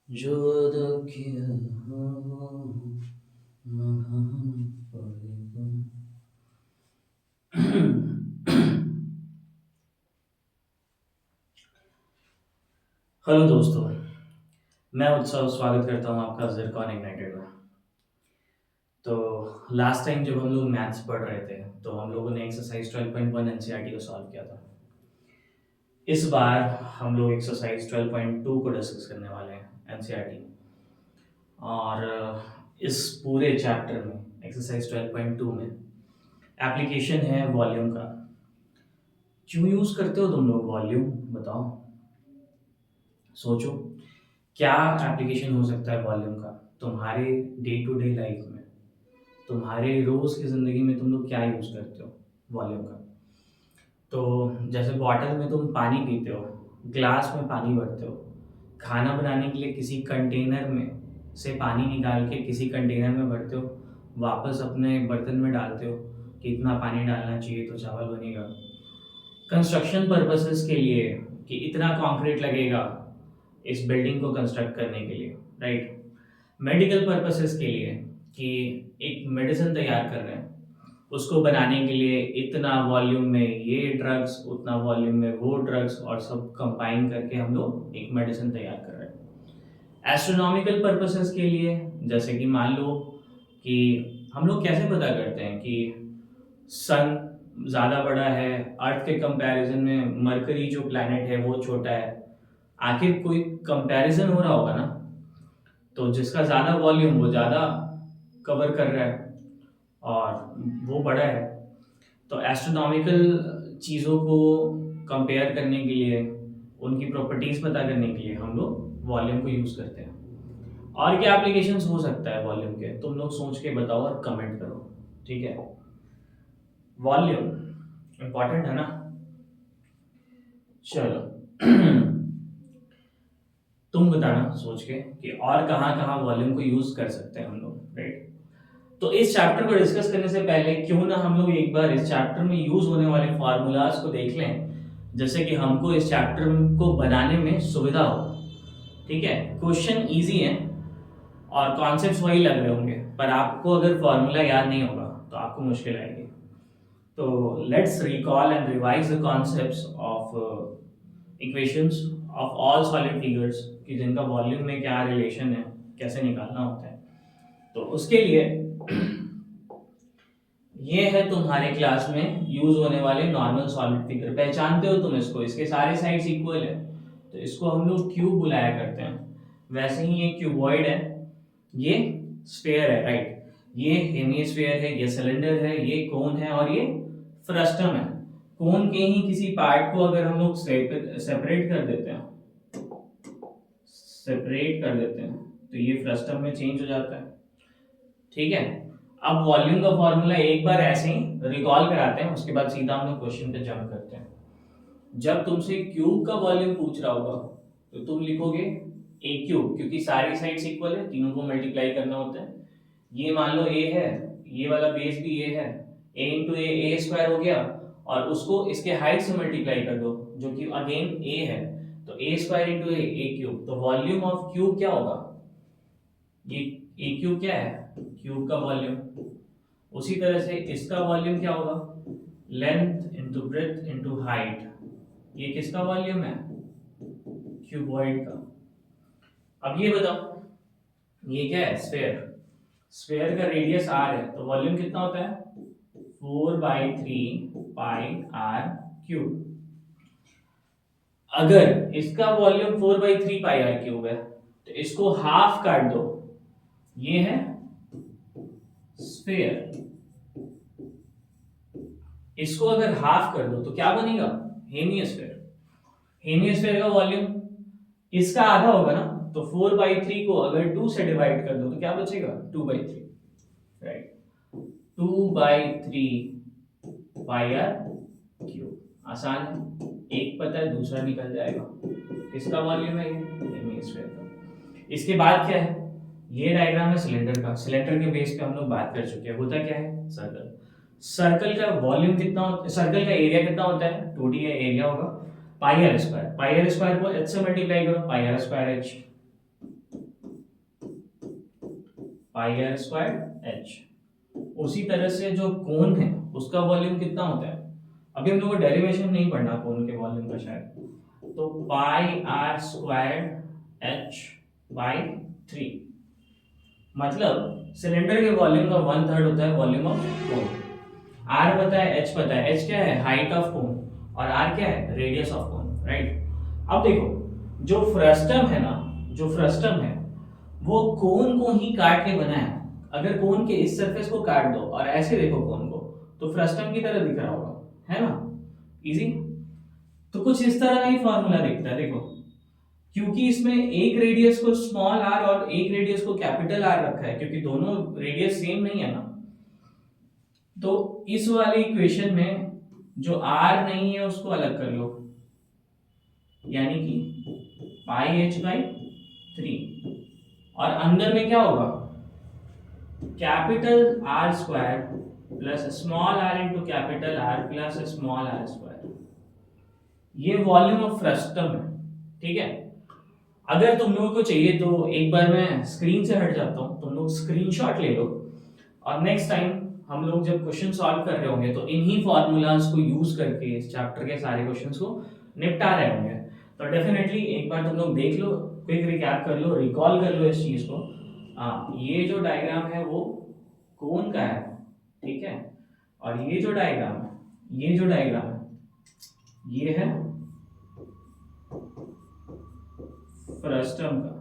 जो वादा किया हो निभाना पड़ेगा। हेलो दोस्तों, मैं उत्सव स्वागत करता हूँ आपका ज़िरकॉन इग्नाइटेड में। तो लास्ट टाइम जब हम लोग मैथ्स पढ़ रहे थे तो हम लोगों ने एक्सरसाइज 12.1 एनसीईआरटी को सॉल्व किया था। इस बार हम लोग एक्सरसाइज 12.2 को डिस्कस करने वाले हैं एनसीईआरटी। और इस पूरे चैप्टर में एक्सरसाइज 12.2 में एप्लीकेशन है वॉल्यूम का। क्यों यूज़ करते हो तुम लोग वॉल्यूम, बताओ, सोचो। क्या एप्लीकेशन हो सकता है वॉल्यूम का तुम्हारे डे टू डे लाइफ में? तुम्हारे रोज़ की ज़िंदगी में तुम लोग क्या यूज़ करते हो वॉल्यूम का? तो जैसे बॉटल में तुम पानी पीते हो, ग्लास में पानी भरते हो, खाना बनाने के लिए किसी कंटेनर में से पानी निकाल के किसी कंटेनर में भरते हो, वापस अपने बर्तन में डालते हो कि इतना पानी डालना चाहिए तो चावल बनेगा। कंस्ट्रक्शन पर्पसेस के लिए कि इतना कंक्रीट लगेगा इस बिल्डिंग को कंस्ट्रक्ट करने के लिए, राइट? मेडिकल पर्पसेस के लिए कि एक मेडिसिन तैयार कर रहे हैं, उसको बनाने के लिए इतना वॉल्यूम में ये ड्रग्स, उतना वॉल्यूम में वो ड्रग्स और सब कंबाइन करके हम लोग एक मेडिसिन तैयार कर रहे हैं। एस्ट्रोनॉमिकल पर्पसेस के लिए जैसे कि मान लो कि हम लोग कैसे पता करते हैं कि सन ज़्यादा बड़ा है अर्थ के कंपैरिजन में, मरकरी जो प्लैनेट है वो छोटा है। आखिर कोई कंपैरिजन हो रहा होगा ना, तो जिसका ज़्यादा वॉल्यूम वो ज़्यादा कवर कर रहा है और वो बड़ा है। तो एस्ट्रोनॉमिकल चीज़ों को कंपेयर करने के लिए, उनकी प्रॉपर्टीज़ पता करने के लिए हम लोग वॉल्यूम को यूज़ करते हैं। और क्या एप्लीकेशंस हो सकता है वॉल्यूम के, तुम लोग सोच के बताओ और कमेंट करो, ठीक है? वॉल्यूम इंपॉर्टेंट है ना? चलो तुम बताना सोच के कि और कहाँ कहाँ वॉल्यूम को यूज़ कर सकते हैं हम लोग, राइट? तो इस चैप्टर को डिस्कस करने से पहले क्यों ना हम लोग एक बार इस चैप्टर में यूज होने वाले फार्मूलाज को देख लें, जैसे कि हमको इस चैप्टर को बनाने में सुविधा हो। ठीक है, क्वेश्चन इजी है और कॉन्सेप्ट्स वही लग रहे होंगे, पर आपको अगर फार्मूला याद नहीं होगा तो आपको मुश्किल आएगी। तो let's recall and revise the concepts of equations of all solid figures कि जिनका वॉल्यूम में क्या रिलेशन है, कैसे निकालना होता है। तो उसके लिए ये है तुम्हारे क्लास में यूज होने वाले नॉर्मल सॉलिड फिगर। पहचानते हो तुम इसको, इसके सारे साइड्स इक्वल है तो इसको हम लोग क्यूब बुलाया करते हैं। वैसे ही ये क्यूबॉइड है, ये स्फीयर है, राइट? ये हेमिस्फीयर है, ये सिलेंडर है, ये कोन है और ये फ्रस्टम है। कोन के ही किसी पार्ट को अगर हम लोग सेपरेट कर देते हैं, तो ये फ्रस्टम में चेंज हो जाता है। ठीक है, अब वॉल्यूम का फॉर्मूला एक बार ऐसे ही रिकॉल कराते हैं, उसके बाद सीधा हम लोग क्वेश्चन पे जंप करते हैं। जब तुमसे क्यूब का वॉल्यूम पूछ रहा होगा तो तुम लिखोगे ए क्यूब, क्योंकि सारी साइड्स इक्वल है, तीनों को मल्टीप्लाई करना होता है। ये मान लो ए है, ये वाला बेस भी ए है, ए इंटू ए स्क्वायर हो गया, और उसको इसके हाइट से मल्टीप्लाई कर दो जो कि अगेन ए है, तो ए स्क्वायर इंटू ए क्यूब। तो वॉल्यूम ऑफ क्यूब क्या होगा? ये ए क्यूब क्या है? क्यूब का वॉल्यूम। उसी तरह से इसका वॉल्यूम क्या होगा? Length into breadth into height. ये किसका वॉल्यूम है? क्यूबॉइड का। अब ये बताओ, ये क्या है? स्फेयर। स्फेयर का रेडियस आर है तो वॉल्यूम कितना होता है? 4/3 पाई आर क्यूब। अगर इसका वॉल्यूम 4/3 पाई आर क्यूब है तो इसको हाफ काट दो, ये है स्फेयर। इसको अगर हाफ कर दो तो क्या बनेगा? हेमिस्फेयर। हेमिस्फेयर का वॉल्यूम इसका आधा होगा ना, तो 4/3 को अगर 2 से डिवाइड कर दो तो क्या बचेगा? 2/3, राइट? 2/3 pi R cube. आसान है, एक पता है दूसरा निकल जाएगा। किसका वॉल्यूम है? ये हेमिस्फेयर का। इसके बाद क्या है? ये डायग्राम है सिलेंडर का। सिलेंडर के बेस पे हम लोग बात कर चुके हैं। होता क्या है? सर्कल। सर्कल का वॉल्यूम कितना होता, सर्कल का एरिया कितना होता है? 2D एरिया होगा, pi R square. Pi R square को एच से मल्टीप्लाई करो, pi R square H. Pi R square H. उसी तरह से जो कोन है उसका वॉल्यूम कितना होता है, अभी हम लोग को डेरिवेशन नहीं पढ़ना कोन के वॉल्यूम का शायद, तो पाई आर स्क्वायर एच बाई 3। मतलब सिलेंडर के वॉल्यूम का 1/3 होता है वॉल्यूम ऑफ कोन। आर पता है, एच पता है, एच क्या है, हाइट ऑफ कोन, और आर क्या है, रेडियस ऑफ कोन, राइट। अब देखो जो फ्रस्टम है ना, जो फ्रस्टम है वो कोन को ही काट के बना है। अगर कोन के इस सरफेस को काट दो और ऐसे देखो कोन को, तो फ्रस्टम की तरह दिख रहा होगा, है ना, इजी। तो कुछ इस तरह का ही फॉर्मूला दिखता है, देखो क्योंकि इसमें एक रेडियस को स्मॉल आर और एक रेडियस को कैपिटल आर रखा है, क्योंकि दोनों रेडियस सेम नहीं है ना, तो इस वाली इक्वेशन में जो आर नहीं है उसको अलग कर लो, यानी कि पाई एच बाई 3, और अंदर में क्या होगा, capital R square plus small R into capital R plus small R square. ये वॉल्यूम ऑफ फ्रस्टम है, ठीक है। अगर तुम लोगों को चाहिए तो एक बार मैं स्क्रीन से हट जाता हूँ, तुम लोग स्क्रीनशॉट ले लो, और नेक्स्ट टाइम हम लोग जब क्वेश्चन सॉल्व कर रहे होंगे तो इन्हीं फॉर्मूलाज को यूज करके इस चैप्टर के सारे क्वेश्चंस को निपटा रहे होंगे। तो डेफिनेटली एक बार तुम लोग देख लो, क्विक रिकैप कर लो, रिकॉल कर लो इस चीज को। ये जो डायग्राम है वो कोन का है, ठीक है, और ये जो डायग्राम है, ये जो डायग्राम है ये है फ्रस्टम का,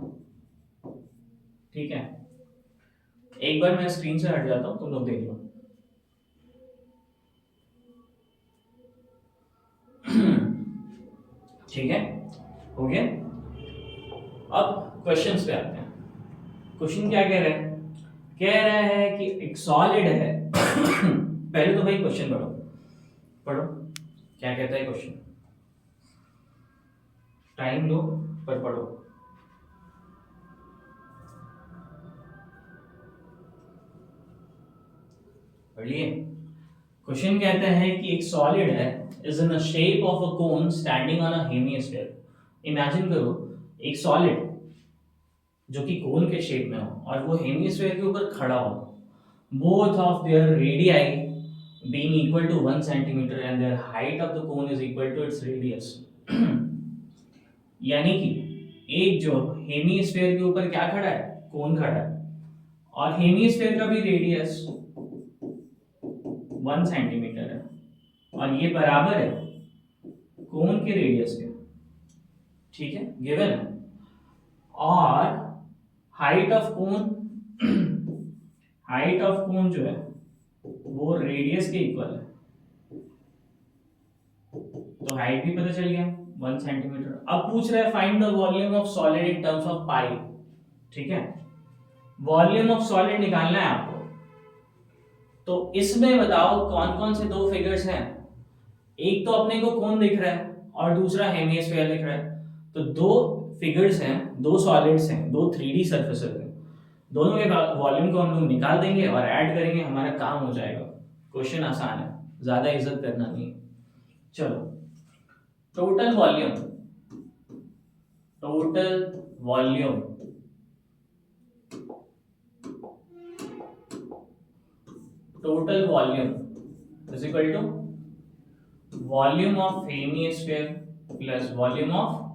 ठीक है। एक बार मैं स्क्रीन से हट जाता हूं, तुम लोग देख लो। ठीक है, हो गया। अब क्वेश्चंस पे आते हैं। क्वेश्चन क्या कह रहा है, कह रहा है कि एक सॉलिड है पहले तो भाई क्वेश्चन पढ़ो, पढ़ो क्या कहता है क्वेश्चन, टाइम लो पर पढ़ो। पढ़िए, क्वेश्चन कहता है कि एक सॉलिड है is in the shape of a cone standing on a hemisphere. Imagine करो एक सॉलिड जो कि कोन के शेप में हो और वो हेमिस्फीयर के ऊपर खड़ा हो, both of their radii being equal to 1 centimeter and their height of the cone is equal to its radius। यानी कि एक जो हेमिस्फीयर के ऊपर क्या खड़ा है, कोन खड़ा है, और हेमिस्फीयर का भी रेडियस 1 सेंटीमीटर है, और ये बराबर है कोन के रेडियस के, ठीक है, गिवन है। और height of cone height of cone जो है वो रेडियस के इक्वल है, तो हाइट भी पता चल गया 1 सेंटीमीटर। अब पूछ रहा है find the volume of solid in terms of pi, ठीक है, वॉल्यूम ऑफ सॉलिड निकालना है आपको। तो इसमें बताओ कौन कौन से दो फिगर्स हैं, एक तो अपने को कोन दिख रहा है और दूसरा हेमिस्फीयर दिख रहा है, तो दो फिगर्स हैं, दो सॉलिड्स हैं, दो 3D सर्फेसेस हैं, दोनों के वॉल्यूम को हम लोग निकाल देंगे और ऐड करेंगे, हमारा काम हो जाएगा। क्वेश्चन आसान है, ज्यादा इज्जत करना नहीं है। चलो, total volume, total volume total volume is equal to volume of hemisphere plus volume of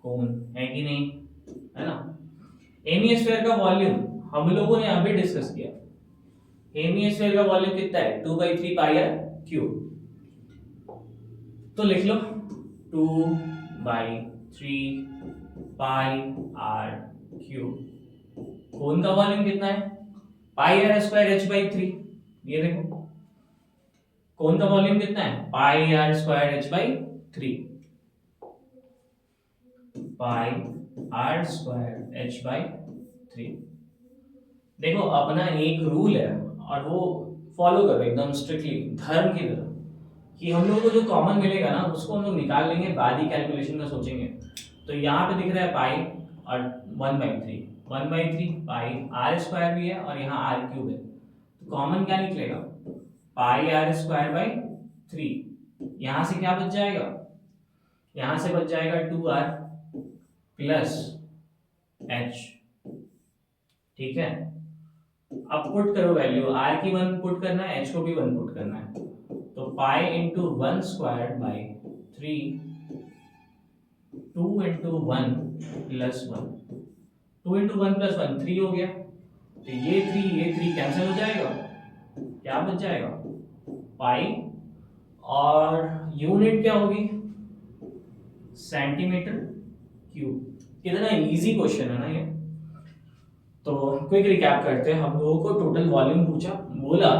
cone, है कि नहीं, है ना। हेमिस्फीयर का वॉल्यूम हम लोगों ने अभी डिस्कस किया, हेमिस्फीयर का वॉल्यूम कितना है, 2/3 पाई आर क्यूब। तो लिख लो 2/3 पाई आर क्यूब। कोन का वॉल्यूम कितना है, pi R square H by 3। ये देखो कोन का वॉल्यूम कितना है, pi R square H by 3, pi R square H by 3। देखो अपना एक रूल है और वो फॉलो करो एकदम स्ट्रिक्टली, धर्म की तरह, कि हम लोग को जो कॉमन मिलेगा ना उसको हम लोग निकाल लेंगे, बाद ही कैलकुलेशन का सोचेंगे। तो यहाँ पे दिख रहा है पाई और 1/3 पाई आर स्क्वायर भी है और यहाँ आर क्यूब है, तो कॉमन क्या निकलेगा, पाई आर स्क्वायर बाई 3। यहाँ से क्या बच जाएगा, यहाँ से बच जाएगा 2r प्लस एच, ठीक है। अब पुट करो वैल्यू, आर की 1 पुट करना है, एच को भी 1 पुट करना है, तो pi into 1 square by 3, 2 into 1 plus 1, 2 into 1 plus 1 3 हो गया, तो ये 3 कैंसिल हो जाएगा, क्या बच जाएगा पाई, और यूनिट क्या होगी सेंटीमीटर क्यूब। कितना इजी क्वेश्चन है ना ये। तो क्विक रिकैप करते हैं, हम लोगों को टोटल वॉल्यूम पूछा, बोला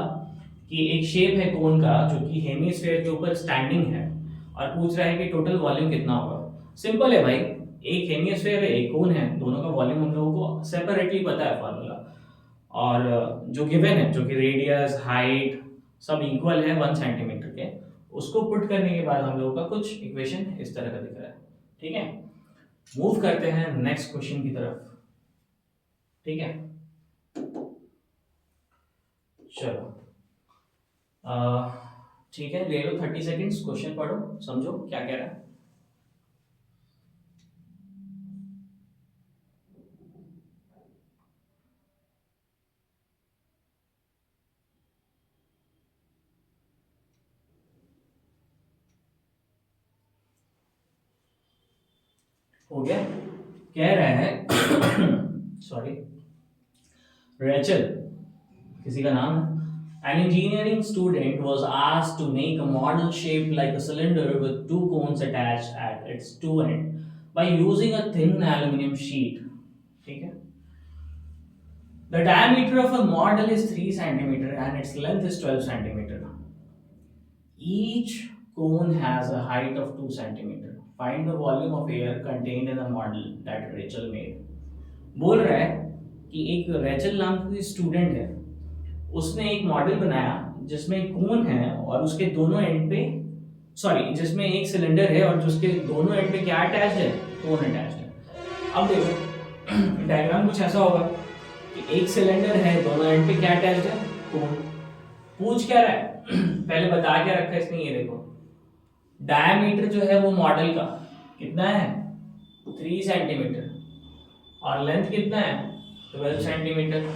कि एक शेप है कोन का जो कि हेमिस्फीयर के ऊपर स्टैंडिंग है, और पूछ रहा है कि टोटल वॉल्यूम कितना होगा। सिंपल है भाई, एक हेमिस्फीयर है एक कोन है, दोनों का वॉल्यूम हम लोगों को सेपरेटली पता है फॉर्मूला, और जो गिवन है जो कि रेडियस हाइट सब इक्वल है 1 सेंटीमीटर के, उसको पुट करने के बाद हम लोगों का कुछ इक्वेशन इस तरह का दिख रहा है। ठीक है, मूव करते हैं नेक्स्ट क्वेश्चन की तरफ। ठीक है, चलो ठीक है, ले लो 30 सेकेंड्स, क्वेश्चन पढ़ो समझो क्या कह रहा है। हो गया, कह रहा है सॉरी, रेचल किसी का नाम है, an engineering student was asked to make a model shaped like a cylinder with two cones attached at its two ends by using a thin aluminum sheet. ठीक है, the diameter of a model is 3 centimeter and its length is 12 centimeter. Each cone has a height of 2 centimeter. Find the volume of air contained in the model that Rachel made. बोल रहा है कि एक Rachel नाम की student है, उसने एक मॉडल बनाया जिसमें कोन है और उसके दोनों एंड पे, सॉरी जिसमें एक सिलेंडर है और जिसके दोनों एंड पे क्या अटैच्ड है, कोन अटैच्ड है। अब देखो डायग्राम कुछ ऐसा होगा कि एक सिलेंडर है, दोनों एंड पे क्या अटैच्ड है, कोन। पूछ क्या रहा है पहले बता क्या रखा है इसने, ये देखो डायमीटर जो है वो मॉडल का कितना है 3 सेंटीमीटर, और लेंथ कितना है 12 सेंटीमीटर।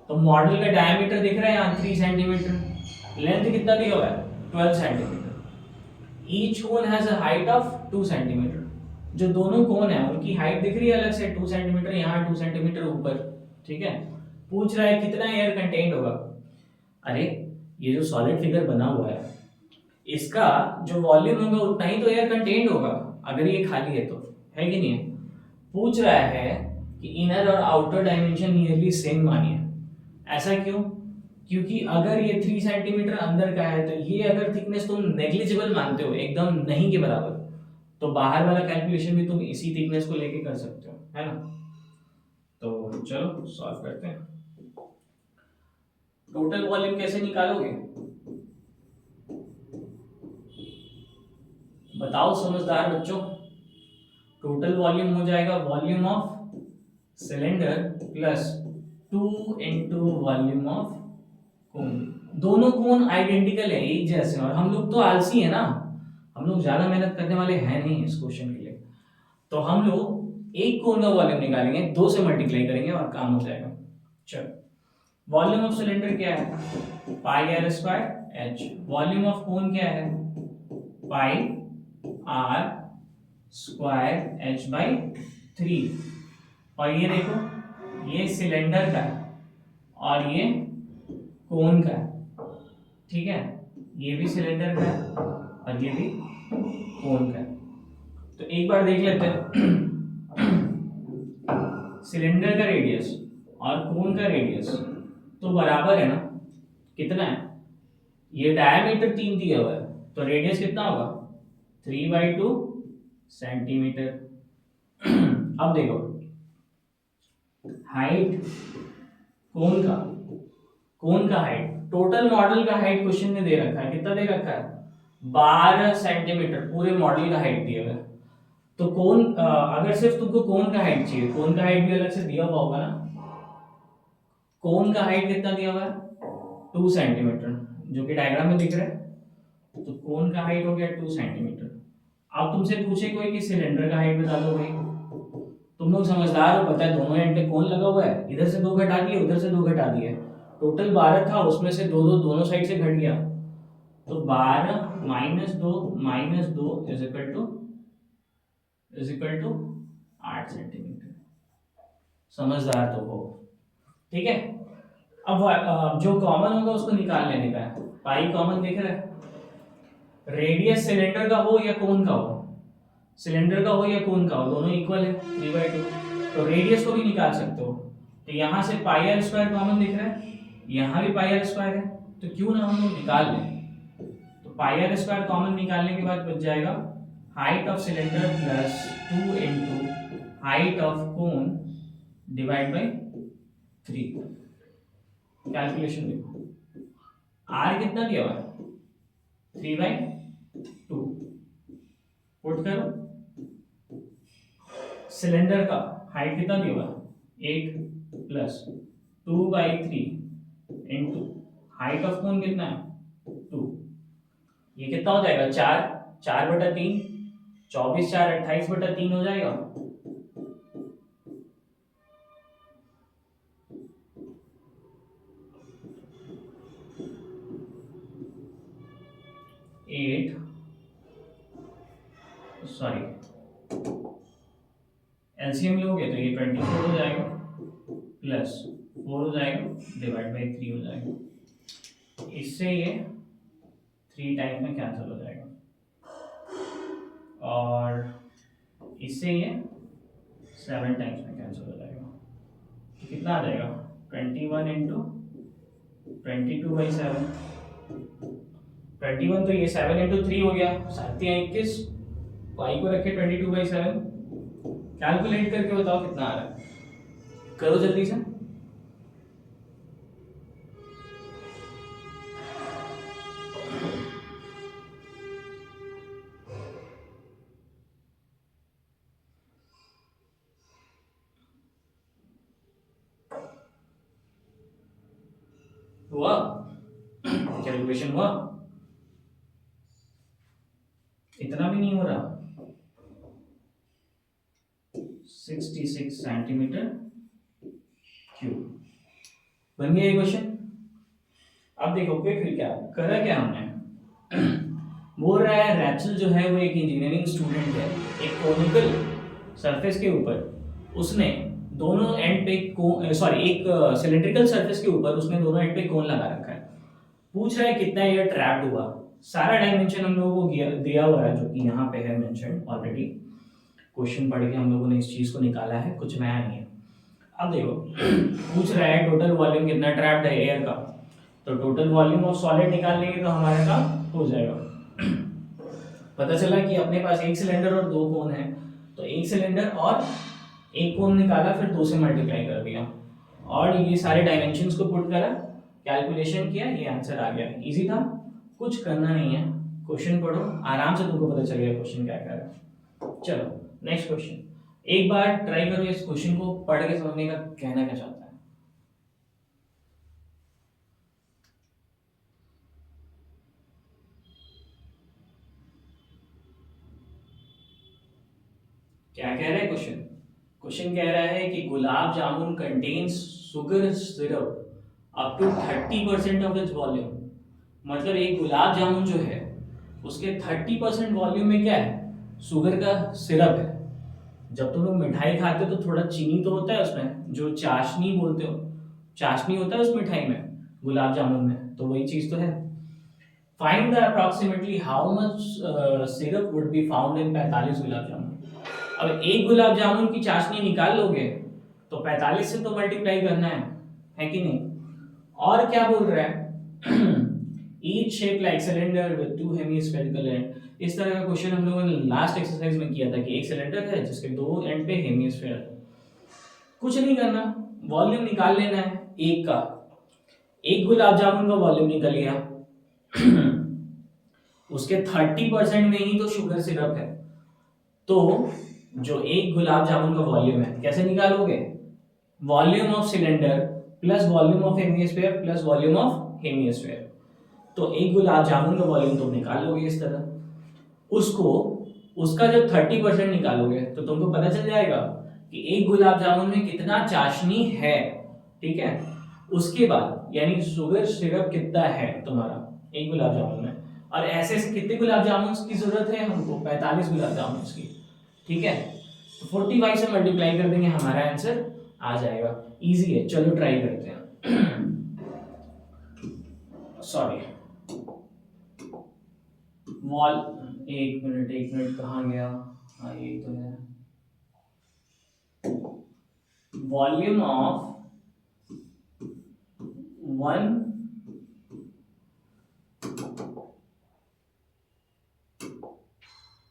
तो मॉडल का डायमीटर दिख रहा है यहाँ 3 सेंटीमीटर, लेंथ कितना दिया हुआ है 12 centimetre. Each cone has a height of 2 centimetre, जो दोनों कोन है उनकी हाइट दिख रही है अलग से 2 सेंटीमीटर, यहाँ 2 सेंटीमीटर ऊपर। ठीक है, पूछ रहा है कितना एयर कंटेंट होगा। अरे ये जो सॉलिड फिगर बना हुआ है इसका जो वॉल्यूम होगा उतना ही तो एयर कंटेंट होगा, अगर ये खाली है तो, है कि नहीं है। पूछ रहा है कि इनर और आउटर डायमेंशन नियरली सेम मानिए। ऐसा क्यों, क्योंकि अगर ये 3 सेंटीमीटर अंदर का है तो ये अगर थिकनेस तुम नेग्लिजिबल मानते हो, एकदम नहीं के बराबर, तो बाहर वाला कैलकुलेशन भी तुम इसी थिकनेस को लेके कर सकते हो, है ना। तो चलो सॉल्व करते हैं। टोटल वॉल्यूम कैसे निकालोगे बताओ समझदार बच्चों। टोटल वॉल्यूम हो जाएगा volume of cylinder plus 2 into volume of कोन। दोनों कोन आइडेंटिकल है, एक जैसे, और हम लोग तो आलसी है ना, हम लोग ज्यादा मेहनत करने वाले हैं नहीं इस क्वेश्चन के लिए। तो हम लोग एक कोन का वॉल्यूम निकालेंगे, 2 से मल्टीप्लाई करेंगे और काम हो जाएगा। चलो, वॉल्यूम ऑफ सिलेंडर क्या है pi R square H, volume of cone क्या है pi R square H by 3। और ये देखो ये सिलेंडर का है और ये कोन का है। ठीक है, ये भी सिलेंडर का है और ये भी कोन का है। तो एक बार देख लेते हैं सिलेंडर का रेडियस और कोन का रेडियस तो बराबर है ना, कितना है, ये डायमीटर 3 दिया हुआ है तो रेडियस कितना होगा 3/2 सेंटीमीटर। अब देखो हाइट कोन का हाइट, टोटल मॉडल का हाइट क्वेश्चन में दे रखा है, कितना दे रखा है 12 सेंटीमीटर, पूरे मॉडल का हाइट दिया हुआ है। तो कोन अगर सिर्फ तुमको कोन का हाइट चाहिए, कोन का हाइट भी अलग से दिया हुआ होगा ना। कोन का हाइट कितना दिया हुआ है 2 सेंटीमीटर, जो कि डायग्राम में दिख रहा है। तो कोन का हाइट हो गया 2 सेंटीमीटर। अब तुमसे पूछे कोई कि सिलेंडर का हाइट बता दो भाई, तुम लोग समझदार हो, पता है दोनों एंड पे कौन लगा हुआ है, इधर से 2 घटा दिए, उधर से 2 घटा दिए, टोटल 12 था, उसमें से 2 2 दोनों साइड से घट गया, तो 12 माइनस दो इज इक्वल टू 8 सेंटीमीटर। समझदार तो हो, ठीक है। अब जो कॉमन होगा उसको निकाल लेने का है। पाई कॉमन दिख रहा है, रेडियस सिलेंडर का हो या कोन का हो, सिलेंडर का हो या कोन का हो, दोनों इक्वल है 3/2, तो रेडियस को भी निकाल सकते हो। तो यहाँ से पाई आर स्क्वायर कॉमन दिख रहा है, यहाँ भी पाई आर स्क्वायर है, तो क्यों ना हम लोग निकाल लें। तो पाई आर स्क्वायर कॉमन निकालने के बाद बच जाएगा height of cylinder plus 2 into height of cone divide by 3। Calculation देखो, आर कितना दिया हुआ है 3/2, पुट करो, सिलेंडर का हाइट कितना दिया हुआ है 8 plus 2/3 into height of cone कितना है 2, ये कितना हो जाएगा 4/3, 24 4 28/3 हो जाएगा। एलसीएम लोगे तो ये 24 हो जाएगा प्लस 4 हो जाएगा डिवाइड बाई 3 हो जाएगा, इससे ये 3 टाइम्स में कैंसिल हो जाएगा, और इससे ये 7 टाइम्स में कैंसिल हो जाएगा। कितना आ जाएगा 21 इंटू 22/7, 21 तो ये 7 इंटू 3 हो गया, 7 या 21, पाई को रखे 22/7, कैलकुलेट करके बताओ कितना आ रहा है, करो जल्दी से। हुआ कैलकुलेशन हुआ, इतना भी नहीं हो रहा, 66 सेंटीमीटर क्यूब बन गया ये क्वेश्चन। अब देखो फिर क्या करा, क्या हमने बोल रहा है रैचल जो है वो एक इंजीनियरिंग स्टूडेंट है, एक कोनिकल सरफेस के ऊपर उसने दोनों एंड पे एक सिलिंड्रिकल सरफेस के ऊपर उसने दोनों एंड पे कोन लगा रखा है, पूछ रहा है कितना ये ट्रैप्ड हुआ। सारा डायमेंशन हम लोगों को दिया हुआ है, जो कि यहाँ पे है मेंशन ऑलरेडी, क्वेश्चन पढ़ के हम लोगों ने इस चीज को निकाला है, कुछ नया नहीं है। अब देखो पूछ रहा है टोटल वॉल्यूम कितना ट्रैप्ड है एयर का, तो टोटल वॉल्यूम ऑफ सॉलिड निकाल लेंगे तो हमारा काम हो जाएगा। पता चला कि अपने पास एक सिलेंडर और 2 कोन है, तो एक सिलेंडर और एक कोन निकाला, फिर 2 से मल्टीप्लाई कर दिया, और ये सारे डायमेंशंस को पुट करा, कैलकुलेशन किया, ये आंसर आ गया। इजी था, कुछ करना नहीं है, क्वेश्चन पढ़ो आराम से, तुमको पता चलेगा क्वेश्चन क्या कर रहा है। चलो नेक्स्ट क्वेश्चन, एक बार ट्राई करो इस क्वेश्चन को पढ़ के समझने का, कहना क्या चाहता है। क्या कह रहा है क्वेश्चन, क्वेश्चन कह रहा है कि gulab jamun contains sugar syrup up to 30% of its volume, मतलब एक गुलाब जामुन जो है उसके 30% वॉल्यूम में क्या है, शुगर का सिरप है। जब तुम लोग मिठाई खाते हो तो थोड़ा चीनी तो होता है उसमें, जो चाशनी बोलते हो, चाशनी होता है उस मिठाई में, गुलाब जामुन में, तो वही चीज तो है। Find the approximately how much syrup would be found in 45 gulab jamun. अब एक गुलाब जामुन की चाशनी निकाल लोगे तो 45 से तो मल्टीप्लाई करना है कि नहीं। और क्या बोल रहा है each shape like cylinder with 2 hemispherical and, इस तरह का क्वेश्चन हम लोगों ने लास्ट एक्सरसाइज में किया था कि एक सिलेंडर है जिसके 2 एंड पे हेमिस्फेयर। कुछ नहीं करना, वॉल्यूम निकाल लेना है एक का, एक गुलाब जामुन का वॉल्यूम निकल गया उसके 30% में ही तो शुगर सिरप है, तो जो एक गुलाब जामुन का वॉल्यूम है कैसे निकालोगे, volume of cylinder plus volume of hemisphere plus volume of hemisphere, तो एक गुलाब जामुन का वॉल्यूम तुम निकाल लोगे इस तरह। उसको उसका जब 30% निकालोगे तो तुमको पता चल जाएगा कि एक गुलाब जामुन में कितना चाशनी है, ठीक है। उसके बाद यानी शुगर सिरप कितना है तुम्हारा एक गुलाब जामुन में, और ऐसे ऐसे कितने गुलाब जामुन की जरूरत है हमको, 45 गुलाब जामुन की, ठीक है। तो 45 से मल्टीप्लाई कर देंगे, हमारा आंसर आ जाएगा। इजी है, चलो ट्राई करते हैं। सॉरी, वॉल, एक मिनट कहाँ गया, हाँ ये तो है। Volume of one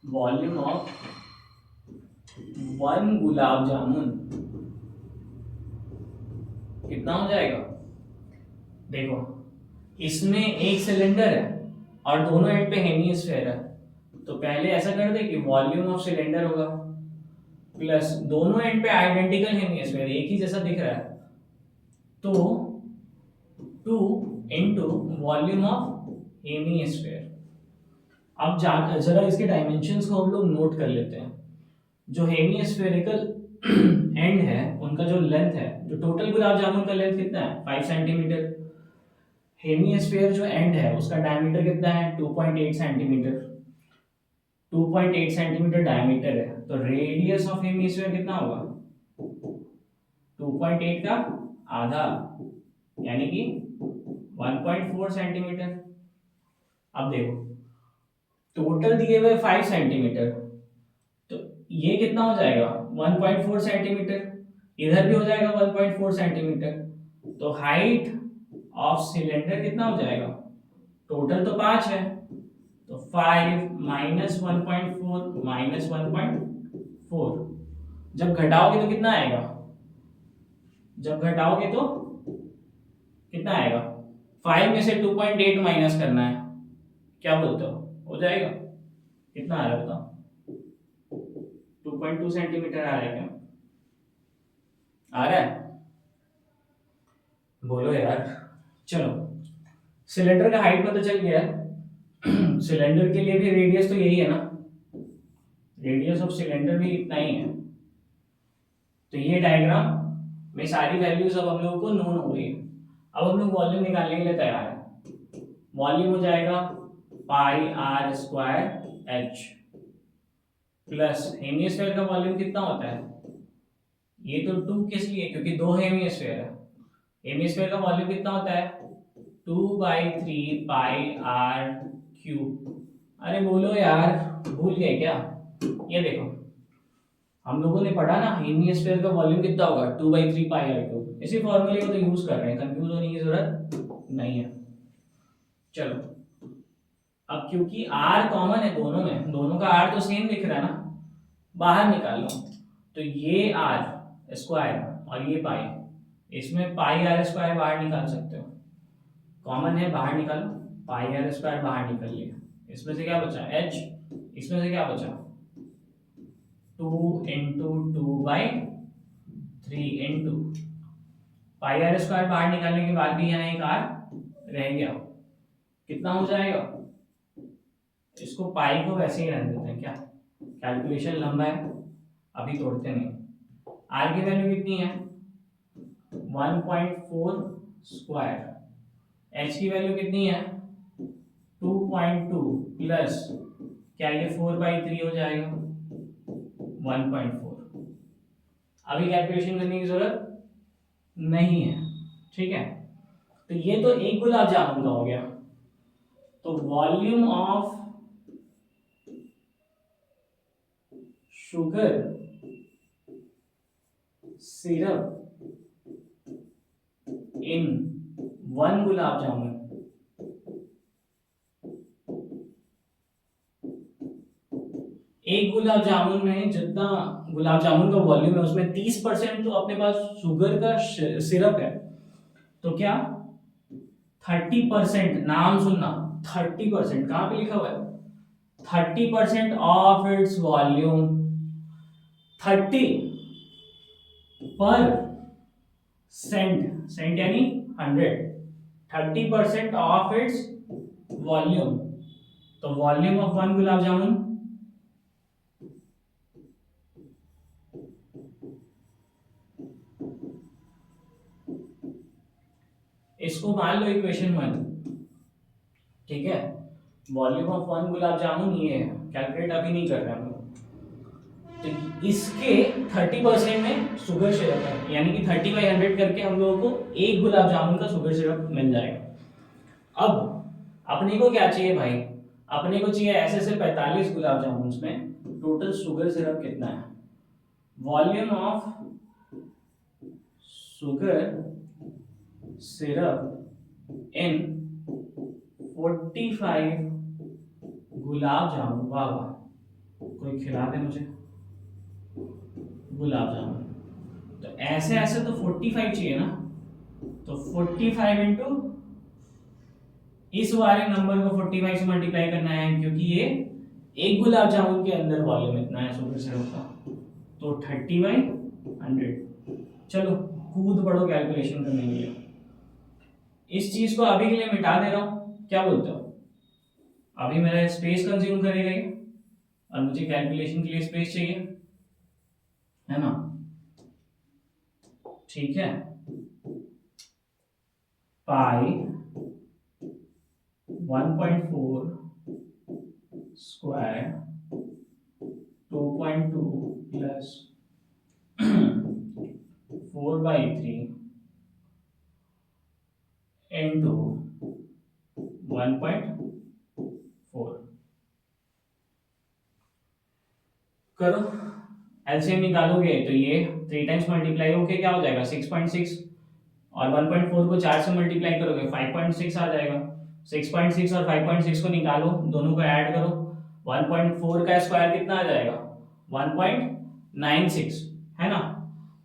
volume of one gulab jamun कितना हो जाएगा। देखो, इसमें एक सिलेंडर है और दोनों एंड पे हेमिस्फीयर है, तो पहले ऐसा कर दे कि वॉल्यूम ऑफ सिलेंडर होगा प्लस दोनों एंड पे आइडेंटिकल हेमिस्फीयर एक ही जैसा दिख रहा है, तो 2 इंटू वॉल्यूम ऑफ हेमिस्फीयर। अब जरा इसके डायमेंशंस को हम लोग नोट कर लेते हैं। जो हेमिस्फेरिकल एंड है उनका जो लेंथ है, जो टोटल गुलाब जामुन का लेंथ कितना है 5 सेंटीमीटर। हेमिस्फीयर जो एंड है उसका डायमीटर कितना है 2.8 सेंटीमीटर। 2.8 सेंटीमीटर डायमीटर है, तो रेडियस ऑफ हेमिस्फीयर कितना होगा 2.8 का आधा, यानी कि 1.4 सेंटीमीटर। अब देखो, टोटल दिए हुए 5 सेंटीमीटर, तो ये कितना हो जाएगा 1.4 सेंटीमीटर, इधर भी हो जाएगा 1.4 सेंटीमीटर। तो हाइट ऑफ सिलेंडर कितना हो जाएगा, टोटल तो 5 है, तो 5 माइनस 1.4 माइनस 1.4, जब घटाओगे तो कितना आएगा, जब घटाओगे तो कितना आएगा, 5 में से 2.8 माइनस करना है, क्या बोलते हो जाएगा, कितना आ रहा है बताओ, 2.2 सेंटीमीटर आ रहा है क्या, आ रहा है, बोलो यार। चलो, सिलेंडर का हाइट पता चल गया है। सिलेंडर के लिए भी रेडियस तो यही है ना, रेडियस ऑफ सिलेंडर भी इतना ही है। तो ये डायग्राम में सारी वैल्यूज अब हम लोगों को नोन हो गई है। अब हम लोग वॉल्यूम निकालने के लिए तैयार है। वॉल्यूम हो जाएगा pi R square H plus hemisphere का वॉल्यूम कितना होता है, ये तो 2 किस लिए, क्योंकि 2 हेमिस्फीयर है। हेमिस्फीयर का वॉल्यूम कितना होता है 2/3 पाई आर क्यूब। अरे बोलो यार, भूल गए क्या, ये देखो हम लोगों ने पढ़ा ना हेमिस्फीयर का वॉल्यूम कितना होगा 2/3 पाई आर क्यूब, इसी फॉर्मूले को तो यूज कर रहे हैं, कंफ्यूज होने की जरूरत नहीं है। चलो, अब क्योंकि r कॉमन है दोनों में, दोनों का r तो सेम दिख रहा है ना, बाहर निकाल लो, तो ये r स्क्वायर और ये पाई, इसमें पाई आर स्क्वायर बाहर निकाल सकते हो, कॉमन है बाहर निकालो, पाई आर स्क्वायर बाहर निकल लिया, इसमें से क्या बचा h, इसमें से क्या बचा 2 into 2/3 into pi R square बाहर निकालने के बाद भी यहाँ एक r रह गया, कितना हो जाएगा, इसको पाई को वैसे ही रहने देते हैं, क्या कैलकुलेशन लंबा है अभी तोड़ते नहीं। आर की वैल्यू कितनी है 1.4 स्क्वायर, एच की वैल्यू कितनी है 2.2 प्लस क्या ये 4/3 हो जाएगा 1.4। अभी कैलकुलेशन करने की जरूरत नहीं है, ठीक है। तो ये तो एक गुलाब जामुन का हो गया। तो वॉल्यूम ऑफ शुगर सिरप इन 1 गुलाब जामुन, एक गुलाब जामुन में जितना गुलाब जामुन का वॉल्यूम है उसमें 30% तो अपने पास शुगर का सिरप है, तो क्या 30%, नाम सुनना 30%, कहां पे लिखा हुआ है 30% ऑफ इट्स वॉल्यूम, 30% सेंट यानी 100, 30% ऑफ इट्स वॉल्यूम, तो वॉल्यूम ऑफ 1 गुलाब जामुन इसको मान लो इक्वेशन 1, ठीक है। वॉल्यूम ऑफ 1 गुलाब जामुन ये है, कैलकुलेट अभी नहीं कर रहे हम लोग। तो इसके 30% में शुगर सिरप है, यानी कि 30/100 करके हम लोगों को एक गुलाब जामुन का शुगर सिरप मिल जाएगा। अब अपने को क्या चाहिए भाई, अपने को चाहिए ऐसे 45 गुलाब जामुन में टोटल शुगर सिरप कितना है। वॉल्यूम ऑफ शुगर सिरप इन 45 गुलाब जामुन, वाह वाह, कोई खिला दे मुझे गुलाब जामुन। तो ऐसे तो 45 चाहिए ना, तो 45 इंटू इस वाले नंबर को 45 से मल्टीप्लाई करना है, क्योंकि ये एक गुलाब जामुन के अंदर वॉल्यूम इतना है शुगर सिरप का, तो 30/100। चलो कूद पड़ो कैलकुलेशन करने के लिए। इस चीज को अभी के लिए मिटा दे रहा हूं, क्या बोलते हो? अभी मेरा स्पेस कंज्यूम करेगा ये, और मुझे कैलकुलेशन के लिए स्पेस चाहिए, है ना? ठीक है, पाई 1.4 स्क्वायर 2.2 प्लस 4/3 इंटू 1.4। करो एलसीएम निकालोगे तो ये 3 टाइम्स मल्टीप्लाई होके क्या हो जाएगा 6.6, और 1.4 को 4 से मल्टीप्लाई करोगे 5.6 आ जाएगा। 6.6 और 5.6 को निकालो, दोनों को ऐड करो, 1.4 का स्क्वायर कितना आ जाएगा 1.96, है ना?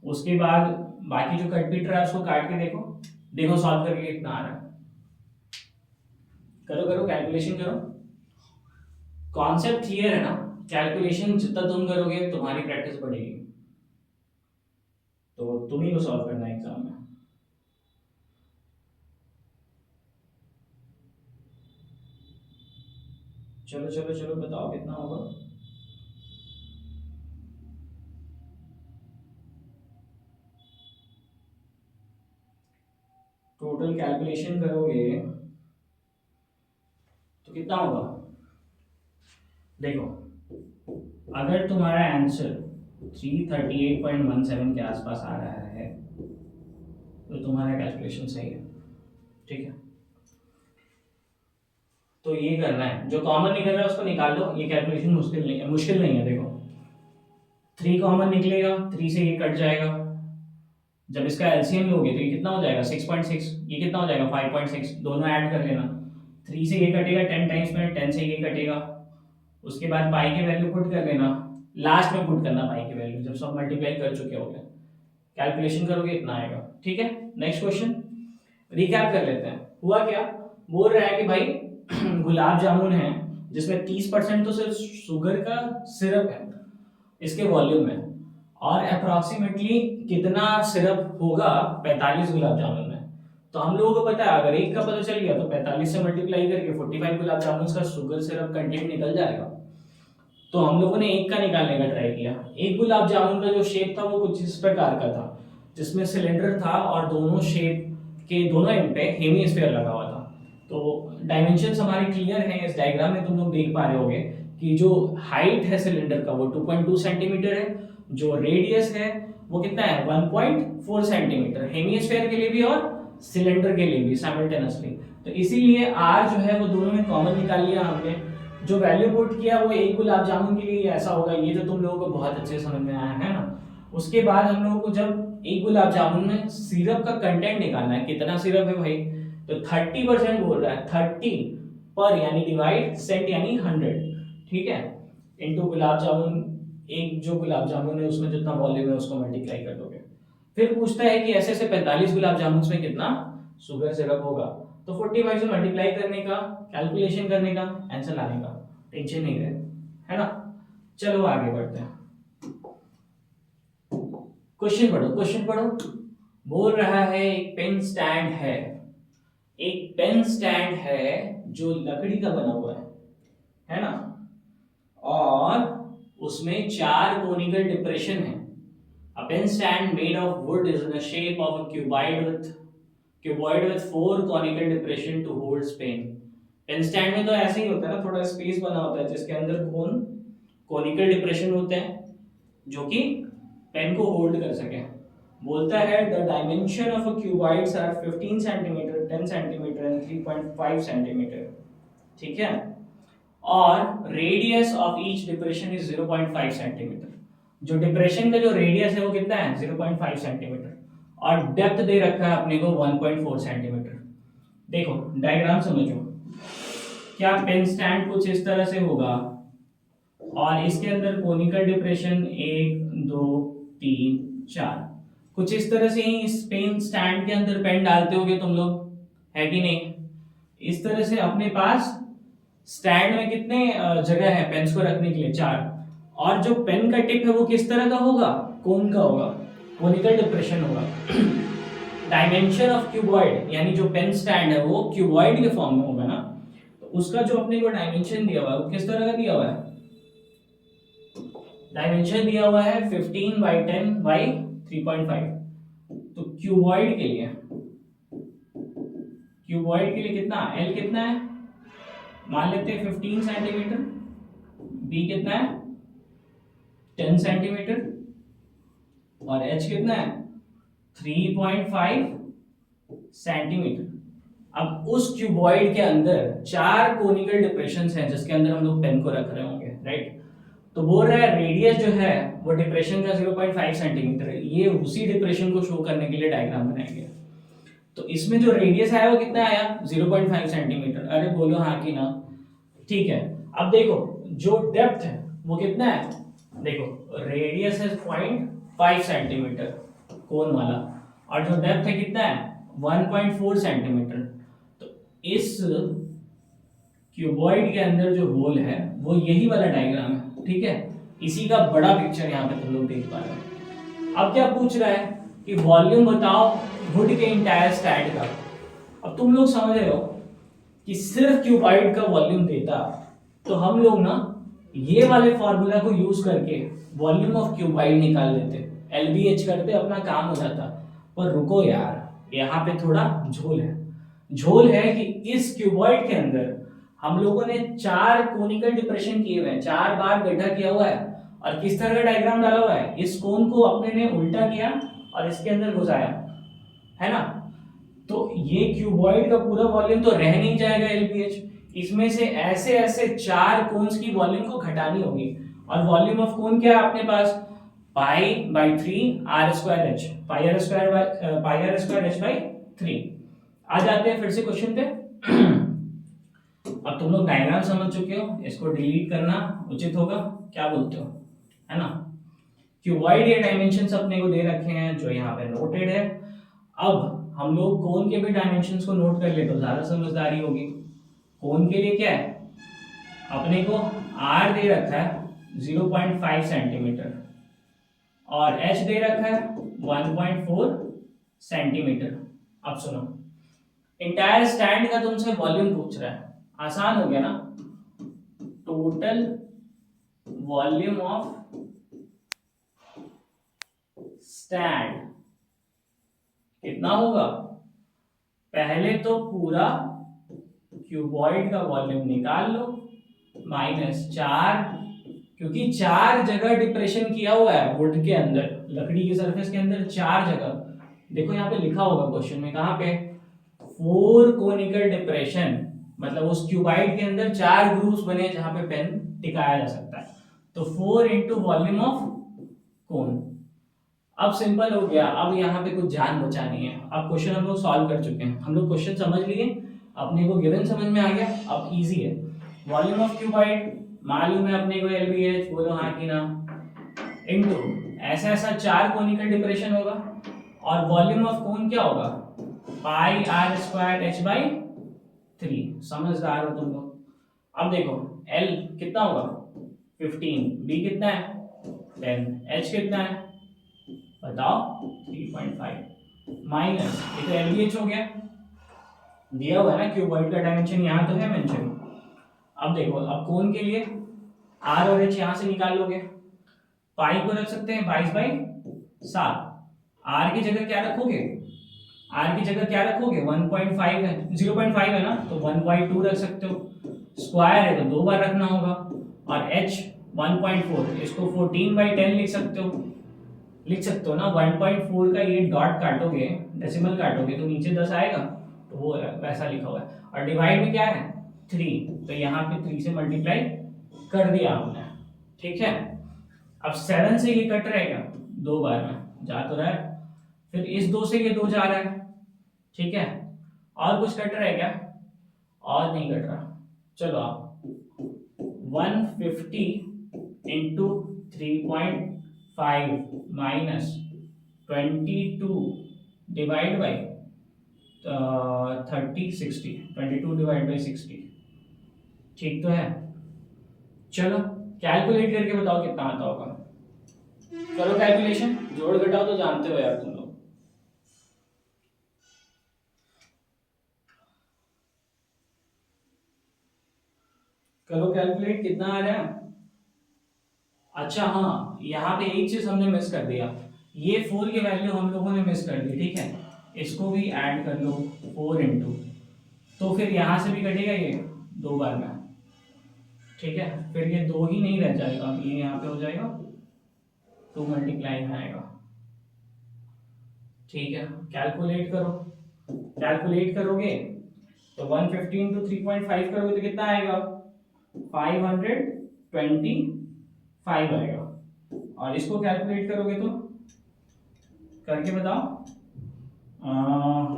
उसके बाद बाकी जो कट पीट रहा है उसको काट के देखो, देखो सॉल्व करके कितना आ रहा है। करो करो कैलकुलेशन करो, कॉन्सेप्ट क्लियर है ना? कैलकुलेशन जितना तुम करोगे तुम्हारी प्रैक्टिस बढ़ेगी, तो तुम ही को सॉल्व करना है एग्जाम में। चलो चलो चलो बताओ कितना होगा। टोटल कैलकुलेशन करोगे तो कितना होगा? देखो, अगर तुम्हारा आंसर 338.17 के आसपास आ रहा है तो तुम्हारा कैलकुलेशन सही है, ठीक है। तो ये करना है, जो कॉमन निकल रहा है उसको निकाल लो, ये कैलकुलेशन मुश्किल नहीं है। देखो 3 कॉमन निकलेगा, 3 से ये कट जाएगा, जब इसका एलसीएम लोगे तो ये कितना हो जाएगा 6.6, ये कितना हो जाएगा 5.6, दोनों ऐड कर लेना। 3 से ये कटेगा 10 टाइम्स में, 10 से ये कटेगा, उसके बाद पाई की वैल्यू पुट कर लेना, लास्ट में पुट करना पाई की वैल्यू जब सब मल्टीप्लाई कर चुके होगे, कैलकुलेशन करोगे इतना आएगा, ठीक है। नेक्स्ट क्वेश्चन रिकैप कर लेते हैं। हुआ क्या, बोल रहा है कि भाई गुलाब जामुन है जिसमें 30% तो सिर्फ शुगर का सिरप है इसके वॉल्यूम में, और अप्रोक्सीमेटली कितना सिरप होगा 45 गुलाब जामुन में। तो हम लोगों को पता है अगर एक का पता चल गया तो 45 से मल्टीप्लाई करके 45 गुलाब जामुन का शुगर सिरप कंटेंट निकल जाएगा। तो हम लोगों ने एक का निकालने का ट्राई किया। एक गुलाब जामुन का जो शेप था वो कुछ इस प्रकार का था, जिसमें सिलेंडर था और दोनों शेप के दोनों एंड पे हेमीस्फीयर लगा हुआ था। तो डायमेंशंस हमारे क्लियर हैं, इस डायग्राम में तुम लोग देख पा रहे होगे कि जो हाइट है सिलेंडर का वो 2.2 सेंटीमीटर है, जो रेडियस है वो कितना है 1.4 सेंटीमीटर, हेमीस्फीयर के लिए भी और सिलेंडर के लिए भी साइमल्टेनियसली। तो इसीलिए आर जो है वो दोनों में कॉमन निकाल लिया हमने, जो वैल्यू पुट किया वो एक गुलाब जामुन के लिए ऐसा होगा, ये तो तुम लोगों को बहुत अच्छे समझ में आया है ना। उसके बाद हम लोगों को जब एक गुलाब जामुन में सिरप का कंटेंट निकालना है, कितना सिरप है भाई, तो 30% बोल रहा है, 30 पर यानी डिवाइड सेंट यानी 100, ठीक है, इनटू गुलाब जामुन, एक जो गुलाब जामुन है उसमें जितना वॉल्यूम है उसको मल्टीप्लाई कर दोगे। फिर पूछता है कि ऐसे 45 गुलाब जामुन में कितना शुगर सिरप होगा, तो 45 से मल्टीप्लाई करने का, कैलकुलेशन करने का, आंसर लाने का, टेंशन नहीं रहे, है ना। चलो आगे बढ़ते हैं, क्वेश्चन पढ़ो क्वेश्चन पढ़ो। बोल रहा है एक पेन स्टैंड है, एक पेन स्टैंड है जो लकड़ी का बना हुआ है ना, और उसमें 4 कोनिकल डिप्रेशन है। A pen stand made of wood is in the shape of a cuboid with cuboid with 4 conical depression to hold pen. Pen stand में तो ऐसे ही होता है ना, थोड़ा स्पेस बना होता है जिसके अंदर कॉनिकल डिप्रेशन होते हैं जो कि पेन को होल्ड कर सके। बोलता है the dimension of a cuboids are 15 centimetre, 10 centimetre and 3.5 centimetre. ठीक है, और radius of each depression is 0.5 centimetre. जो डिप्रेशन का जो रेडियस है वो कितना है, 0.5 सेंटीमीटर, और डेप्थ दे रखा है अपने को 1.4 सेंटीमीटर। देखो डायग्राम समझो, क्या पेन स्टैंड कुछ इस तरह से होगा और इसके अंदर कोनिकल डिप्रेशन 1 2 3 4, कुछ इस तरह से ही इस पेन स्टैंड के अंदर पेन डालते होगे तुम लोग, है कि नहीं? इस तरह से अपने पास स्टैंड में कितने जगह है पेन्स को रखने के लिए, 4। और जो पेन का टिप है वो किस तरह का होगा, कोन का होगा, कोनिकल डिप्रेशन होगा। डायमेंशन ऑफ क्यूबॉइड यानी जो पेन स्टैंड है वो क्यूबॉइड के फॉर्म में होगा ना, तो उसका जो अपने को डायमेंशन दिया हुआ है वो किस तरह का दिया हुआ है, डायमेंशन दिया हुआ है 15 बाई 10 बाई 3.5। तो क्यूबॉइड के लिए कितना, एल कितना है, मान लेते हैं 15 सेंटीमीटर, बी कितना है 10 सेंटीमीटर, और एच कितना है 3.5 सेंटीमीटर। अब उस क्यूबॉइड के अंदर 4 कोनिकल डिप्रेशंस हैं जिसके अंदर हम लोग पेन को रख रहे होंगे, राइट? तो बोल रहा है रेडियस जो है वो डिप्रेशन का 0.5 सेंटीमीटर है। ये उसी डिप्रेशन को शो करने के लिए डायग्राम बनाएंगे। तो इसमें जो रेडियस आया वो कितना आया, 0.5 सेंटीमीटर। अरे बोलो हाँ कि ना, ठीक है। अब देखो जो डेप्थ है वो कितना है, देखो रेडियस है 0.5 सेंटीमीटर कोन वाला, और जो डेप्थ है कितना है 1.4 सेंटीमीटर। तो इस क्यूबॉइड के अंदर जो होल है वो यही वाला डायग्राम है, ठीक है? इसी का बड़ा पिक्चर यहाँ पे तुम लोग देख पा रहे हो। अब क्या पूछ रहा है कि वॉल्यूम बताओ वुड के इंटायर स्टैंड का। अब तुम लोग समझ रहे हो कि सिर्फ क्यूबॉइड का वॉल्यूम देता तो हम लोग ना ये वाले फॉर्मूला को यूज करके वॉल्यूम ऑफ क्यूबॉइड निकाल लेते, एलबीएच करते, अपना काम हो जाता। पर रुको यार, यहाँ पे थोड़ा झोल है कि इस क्यूबॉइड के अंदर हम लोगों ने 4 कोनिकल डिप्रेशन किए हुए हैं, 4 बार गड्ढा किया हुआ है, और किस तरह का डायग्राम डाला हुआ है, इस कोन को अपने ने उल्टा किया और इसके अंदर घुसाया, है ना? तो ये क्यूबॉइड का पूरा वॉल्यूम तो रह नहीं जाएगा एलबीएच, इसमें से ऐसे ऐसे 4 कोन्स की वॉल्यूम को घटानी होगी। और वॉल्यूम ऑफ कोन क्या है अपने पास, pi by 3 R square H, pi R square H by 3। आ जाते हैं फिर से क्वेश्चन पे। अब तुम लोग डायग्राम समझ चुके हो, इसको डिलीट करना उचित होगा, क्या बोलते हो, है ना? क्यूबॉइड ये डायमेंशंस अपने को दे रखे हैं जो यहाँ पे नोटेड है। अब हम लोग कोन के भी डायमेंशंस को नोट कर ले तो ज्यादा समझदारी होगी। कोन के लिए क्या है, अपने को आर दे रखा है 0.5 सेंटीमीटर और एच दे रखा है 1.4 सेंटीमीटर। अब सुनो, इंटायर स्टैंड का तुमसे वॉल्यूम पूछ रहा है, आसान हो गया ना। टोटल वॉल्यूम ऑफ स्टैंड कितना होगा, पहले तो पूरा क्यूबॉइड का वॉल्यूम निकाल लो, -4, क्योंकि 4 जगह डिप्रेशन किया हुआ है वुड के अंदर, लकड़ी के सरफेस के अंदर 4 जगह। देखो यहाँ पे लिखा होगा क्वेश्चन में, कहाँ पे, 4 कोनिकल डिप्रेशन, मतलब उस क्यूबॉइड के अंदर 4 ग्रूव्स बने जहां पे पेन टिकाया जा सकता है। तो 4 इंटू वॉल्यूम ऑफ कोन। अब सिंपल हो गया, अब यहाँ पे कुछ जान बचानी है। अब क्वेश्चन हम लोग सॉल्व कर चुके हैं, हम लोग क्वेश्चन समझ लिए, अपने को गिवन समझ में आ गया, अब इजी है। वॉल्यूम ऑफ क्यूबॉइड मालूम है अपने को एलबीएच, बोलो हाँ कि ना, इनटू ऐसा ऐसा 4 कोनिकल डिप्रेशन होगा, और वॉल्यूम ऑफ कोन क्या होगा, pi R square H by 3। समझदार हो तुम लोग। अब देखो L कितना होगा 15, B कितना है 10, H कितना है बताओ 3.5, माइनस ये तो LBH हो गया, दिया हुआ है ना क्यूबॉइड का डायमेंशन, यहाँ तो है मेंशन। अब देखो, अब कोन के लिए R और H यहाँ से निकाल लोगे, पाई को रख सकते हैं 22/7, R की जगह क्या रखोगे आर की जगह क्या रखोगे, 1.5 है, 0.5 है ना, तो 1.2 रख सकते हो। स्क्वायर है तो 2 बार रखना होगा। और h 1.4, इसको 14/10 लिख सकते हो ना। 1.4 का ये डॉट काटोगे, डेसिमल काटोगे तो नीचे 10 आएगा, तो वो वैसा लिखा हुआ है। और डिवाइड में क्या है, 3, तो यहाँ पे 3 से मल्टीप्लाई कर दिया आपने, ठीक है। अब 7 से ये कट रहेगा 2 बार में, जा तो रहा है। फिर इस 2 से ये 2 जा रहा है, ठीक है। और कुछ कट रहा है क्या, और नहीं कट रहा। चलो आप 150 into 3.5 minus 22 divide by 30, 60, 22 divide by 60, ठीक तो है। चलो कैलकुलेट करके बताओ कितना आता होगा। करो कैलकुलेशन, जोड़ घटाओ तो जानते हो यार तुम लोग। करो कैलकुलेट, कितना आ रहा है। अच्छा हाँ, यहाँ पे एक चीज हमने मिस कर दिया, ये 4 की वैल्यू हम लोगों ने मिस कर दी, ठीक है। इसको भी ऐड कर लो, 4 इंटू, तो फिर यहाँ से भी कटेगा ये 2 बार में, ठीक है। फिर ये 2 ही नहीं रह जाएगा, ये यहाँ पे हो जाएगा 2 मल्टीप्लाई में आएगा, ठीक है। कैलकुलेट करो, कैलकुलेट करोगे तो 150 इंटू 3.5 करोगे तो कितना आएगा, 525 आएगा। और इसको कैलकुलेट करोगे तो करके बताओ।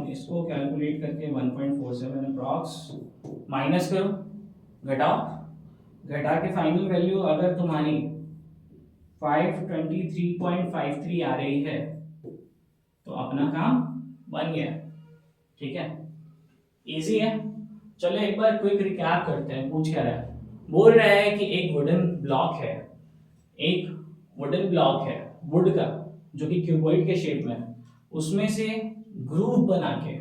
इसको कैलकुलेट करके 1.47 अप्रॉक्स, माइनस करो, घटाओ, घटा के फाइनल वैल्यू अगर तुम्हारी 523.53 आ रही है तो अपना काम बन गया, ठीक है। इजी है। चलो एक बार क्विक रिकैप करते हैं। पूछ क्या रहा है, बोल रहा है कि एक वुडन ब्लॉक है, एक वुडन ब्लॉक है वुड का, जो कि क्यूबॉइड के शेप में है। उसमें से ग्रूव बना के,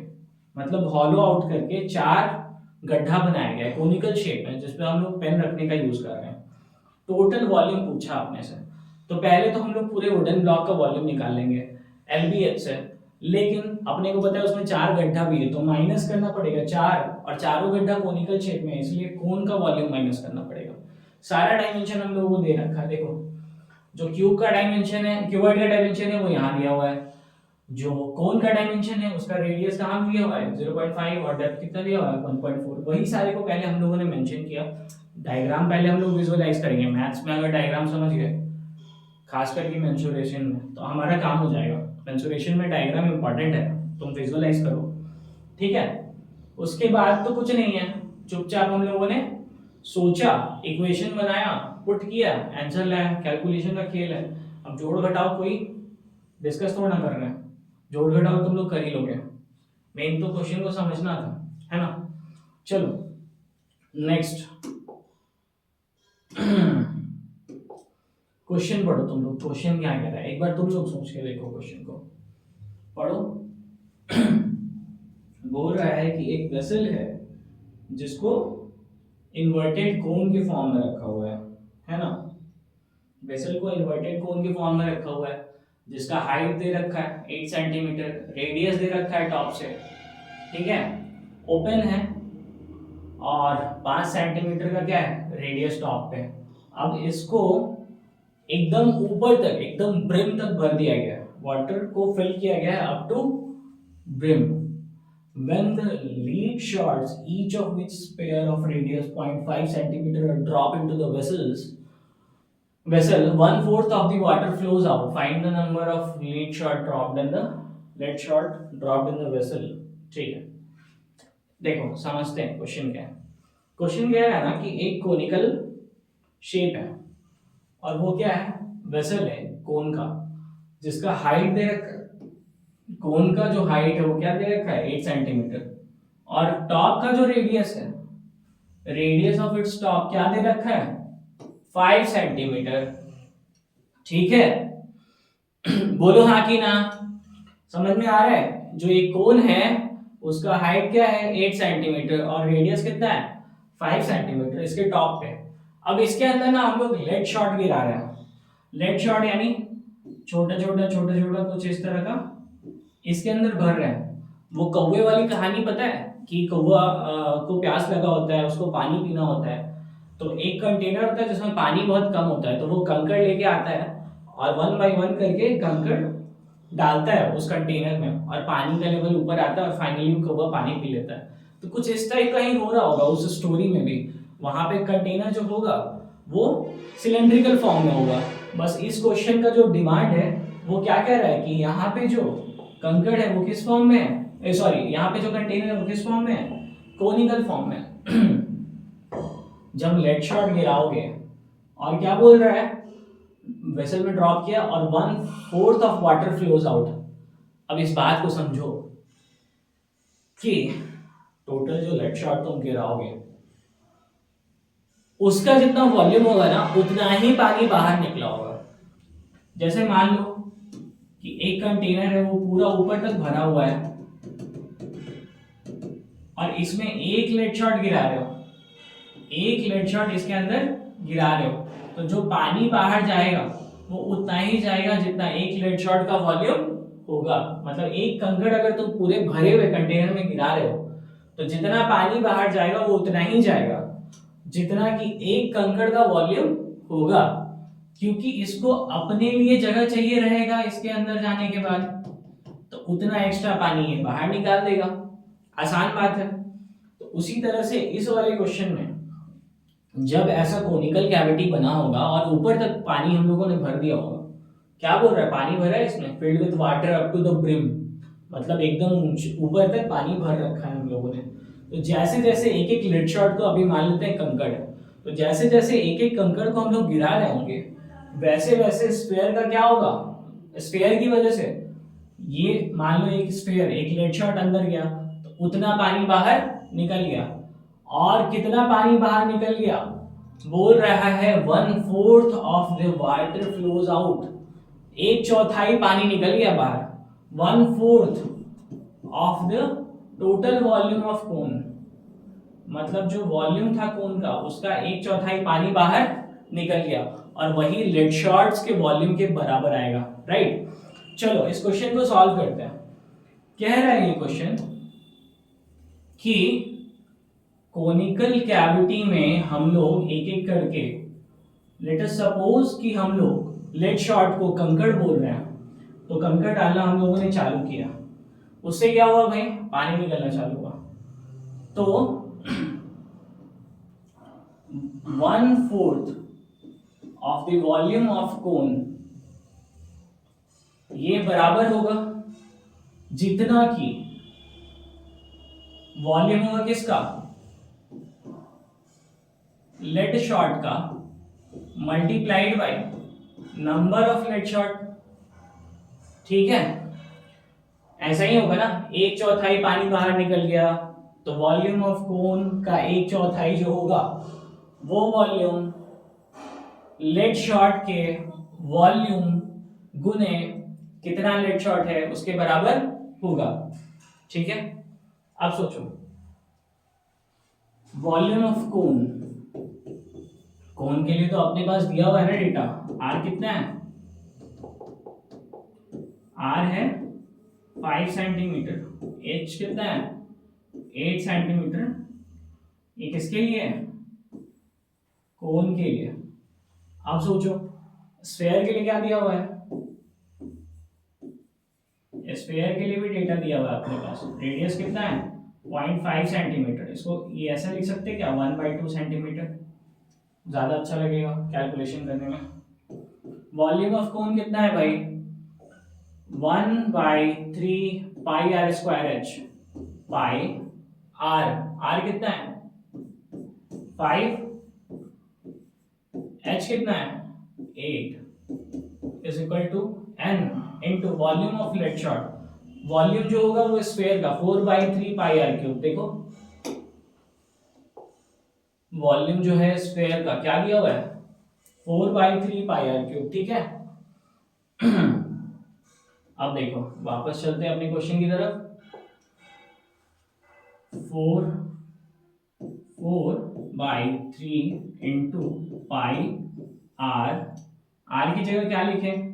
मतलब हॉलो आउट करके 4 गड्ढा बनाया गया है कोनिकल शेप में, जिसपे हम लोग पेन रखने का यूज कर रहे हैं। टोटल वॉल्यूम पूछा आपने से, तो पहले तो हम लोग पूरे वुडन ब्लॉक का वॉल्यूम निकाल लेंगे एलबीएच से। लेकिन अपने को पता है उसमें 4 गड्ढा भी है, तो माइनस करना पड़ेगा 4, और चारों गड्ढा कोनिकल शेप में है, इसलिए कोन का वॉल्यूम माइनस करना पड़ेगा। सारा डायमेंशन हम लोगों को दे रखा है, देखो जो क्यूब का डायमेंशन है, क्यूबॉइड का डायमेंशन है वो यहाँ दिया हुआ है। जो कोन का डायमेंशन है उसका रेडियस कहाँ दिया हुआ है 0.5, और डेप्थ कितना दिया हुआ है 1.4। वही सारे को पहले हम लोगों ने मेंशन किया। डायग्राम पहले हम लोग विजुअलाइज करेंगे, मैथ्स में अगर डायग्राम समझ गए, खास करके मेंसुरेशन में, तो हमारा काम हो जाएगा। मेंसुरेशन में डायग्राम इंपॉर्टेंट है, तुम विजुअलाइज करो, ठीक है। उसके बाद तो कुछ नहीं है, चुपचाप हम लोगों ने सोचा, इक्वेशन बनाया, पुट किया, आंसर लाया, कैलकुलेशन का खेल है। अब जोड़ घटाओ कोई डिस्कस थोड़ा ना कर रहे हैं, जोड़ घटाओ तुम लोग कर ही लोगे, मेन तो क्वेश्चन को समझना था, है ना। चलो नेक्स्ट क्वेश्चन पढ़ो तुम लोग, क्वेश्चन क्या कह रहा है एक बार तुम लोग सोच के देखो, क्वेश्चन को पढ़ो। बोल रहा है कि एक वेसल है जिसको इन्वर्टेड कोन के फॉर्म में रखा हुआ है ना। वेसल को इन्वर्टेड कोन के फॉर्म में रखा हुआ है, जिसका हाइट दे रखा है 8 सेंटीमीटर, रेडियस दे रखा है टॉप से, ठीक है। ओपन है और 5 सेंटीमीटर का क्या है रेडियस टॉप पे। अब इसको एकदम ऊपर तक, एकदम ब्रिम तक भर दिया गया है, वाटर को फिल किया गया है up to brim. When the lead shots, each of which pair of radius 0.5 centimeter are drop into the vessel, 1/4 of the water flows out. Find the number of lead shot dropped in the vessel. ठीक है, देखो समझते हैं question क्या है। Question क्या है ना कि एक कोनिकल शेप है और वो क्या है, वेसल है कोन का, जिसका हाइट दे रखा है, कोन का जो हाइट है वो क्या दे रखा है 8 सेंटीमीटर, और टॉप का जो रेडियस है, रेडियस ऑफ इट्स टॉप क्या दे रखा है 5 सेंटीमीटर, ठीक है। बोलो हाँ कि ना, समझ में आ रहा है। जो एक कोन है उसका हाइट क्या है 8 सेंटीमीटर और रेडियस कितना है 5 सेंटीमीटर इसके टॉप पे। अब इसके अंदर ना हम लोग लेड शॉट गिरा रहे हैं। लेड शॉट यानी छोटा छोटा कुछ इस तरह का इसके अंदर भर रहे हैं। वो कौवे वाली कहानी पता है कि कौवा को प्यास लगा होता है, उसको पानी पीना होता है। तो एक कंटेनर होता है जिसमें पानी बहुत कम होता है, तो वो कंकड़ लेके आता है और वन बाय वन करके कंकड़ डालता है उस कंटेनर में, और पानी का लेवल ऊपर आता है और फाइनली वो कौवा पानी पी लेता है। तो कुछ इस टाइप का ही हो रहा होगा उस स्टोरी में भी। वहां पे कंटेनर जो होगा वो सिलेंड्रिकल फॉर्म में होगा। बस इस क्वेश्चन का जो डिमांड है वो क्या कह रहा है कि यहाँ पे जो कंकड़ है वो किस फॉर्म में है, सॉरी यहाँ पे जो कंटेनर है वो किस फॉर्म में है, कोनिकल फॉर्म में। जब लेड शॉट गिराओगे और क्या बोल रहा है, वेसल में ड्रॉप किया और 1/4 ऑफ वाटर फ्लोज आउट। अब इस बात को समझो कि टोटल जो लेड शॉट तुम गिराओगे उसका जितना वॉल्यूम होगा ना उतना ही पानी बाहर निकला होगा। जैसे मान लो कि एक कंटेनर है वो पूरा ऊपर तक भरा हुआ है और इसमें एक लेड शॉट गिरा रहे हो, एक लेड शॉट इसके अंदर गिरा रहे हो, तो जो पानी बाहर जाएगा वो उतना ही जाएगा जितना एक लेड शॉट का वॉल्यूम होगा। मतलब एक कंकड़ अगर तुम पूरे भरे हुए कंटेनर में गिरा रहे हो तो जितना पानी बाहर जाएगा वो उतना ही जाएगा जितना कि एक कंकड़ का वॉल्यूम होगा, क्योंकि इसको अपने लिए जगह चाहिए रहेगा इसके अंदर जाने के बाद, तो उतना एक्स्ट्रा पानी ये बाहर निकाल देगा। आसान बात है। तो उसी तरह से इस वाले क्वेश्चन में जब ऐसा कोनिकल कैविटी बना होगा और ऊपर तक पानी हम लोगों ने भर दिया होगा, क्या बोल रहा है, पानी भरा है इसमें, filled with water up to the brim, मतलब एकदम ऊपर तक पानी भर रखा है हम लोगों ने। तो जैसे जैसे एक एक लिड शॉट को अभी मान लेते हैं कंकड़ है, तो जैसे जैसे एक एक कंकड़ को हम लोग गिरा रहे होंगे वैसे वैसे स्फीयर का क्या होगा, स्फीयर की वजह से ये मान लो एक स्फीयर एक लिड शॉट अंदर गया तो उतना पानी बाहर निकल गया, और कितना पानी बाहर निकल गया, बोल रहा है 1/4 of the water flows out, एक चौथाई पानी निकल गया बाहर, 1/4 of the total volume of कोन, मतलब जो वॉल्यूम था कोन का उसका एक चौथाई पानी बाहर निकल गया, और वही लेड शॉट्स के वॉल्यूम के बराबर आएगा। राइट, चलो इस क्वेश्चन को सॉल्व करते हैं। कह रहा है ये क्वेश्चन कि कोनिकल कैविटी में हम लोग एक एक करके, लेट अस सपोज कि हम लोग लेड शॉट को कंकड़ बोल रहे हैं, तो कंकड़ डालना हम लोगों ने चालू किया, उससे क्या हुआ भाई, पानी निकलना चालू हुआ। तो 1/4 of the volume of cone ये बराबर होगा जितना कि वॉल्यूम होगा किसका, लेड शॉट का, multiplied by number of lead shot. ठीक है, ऐसा ही होगा ना, एक चौथाई पानी बाहर निकल गया तो वॉल्यूम ऑफ कोन का एक चौथाई जो होगा वो वॉल्यूम लेड शॉट के वॉल्यूम गुने कितना लेड शॉट है उसके बराबर होगा। ठीक है, अब सोचो वॉल्यूम ऑफ कोन, कोन के लिए तो अपने पास दिया हुआ है ना डेटा, आर कितना है, आर है 5 सेंटीमीटर, एच कितना है 8 सेंटीमीटर, ये किसके लिए है, कोन के लिए। अब सोचो स्फेयर के लिए क्या दिया हुआ है, स्फेयर के लिए भी डेटा दिया हुआ है अपने पास, रेडियस कितना है 0.5 सेंटीमीटर, इसको ये ऐसा लिख सकते हैं क्या 1/2 सेंटीमीटर, ज्यादा अच्छा लगेगा कैलकुलेशन करने में। वॉल्यूम ऑफ कोन कितना है भाई 1/3 pi R square H, pi R, R कितना है 5, एच कितना है 8 is equal to N into volume of lead shot, volume जो होगा वो स्फीयर का 4/3 पाई आर क्यूब। देखो वॉल्यूम जो है स्फीयर का क्या दिया हुआ है 4/3 पाई आर क्यूब। ठीक है, अब देखो वापस चलते हैं अपने क्वेश्चन की तरफ। 4/3 इंटू पाई आर, आर की जगह क्या लिखें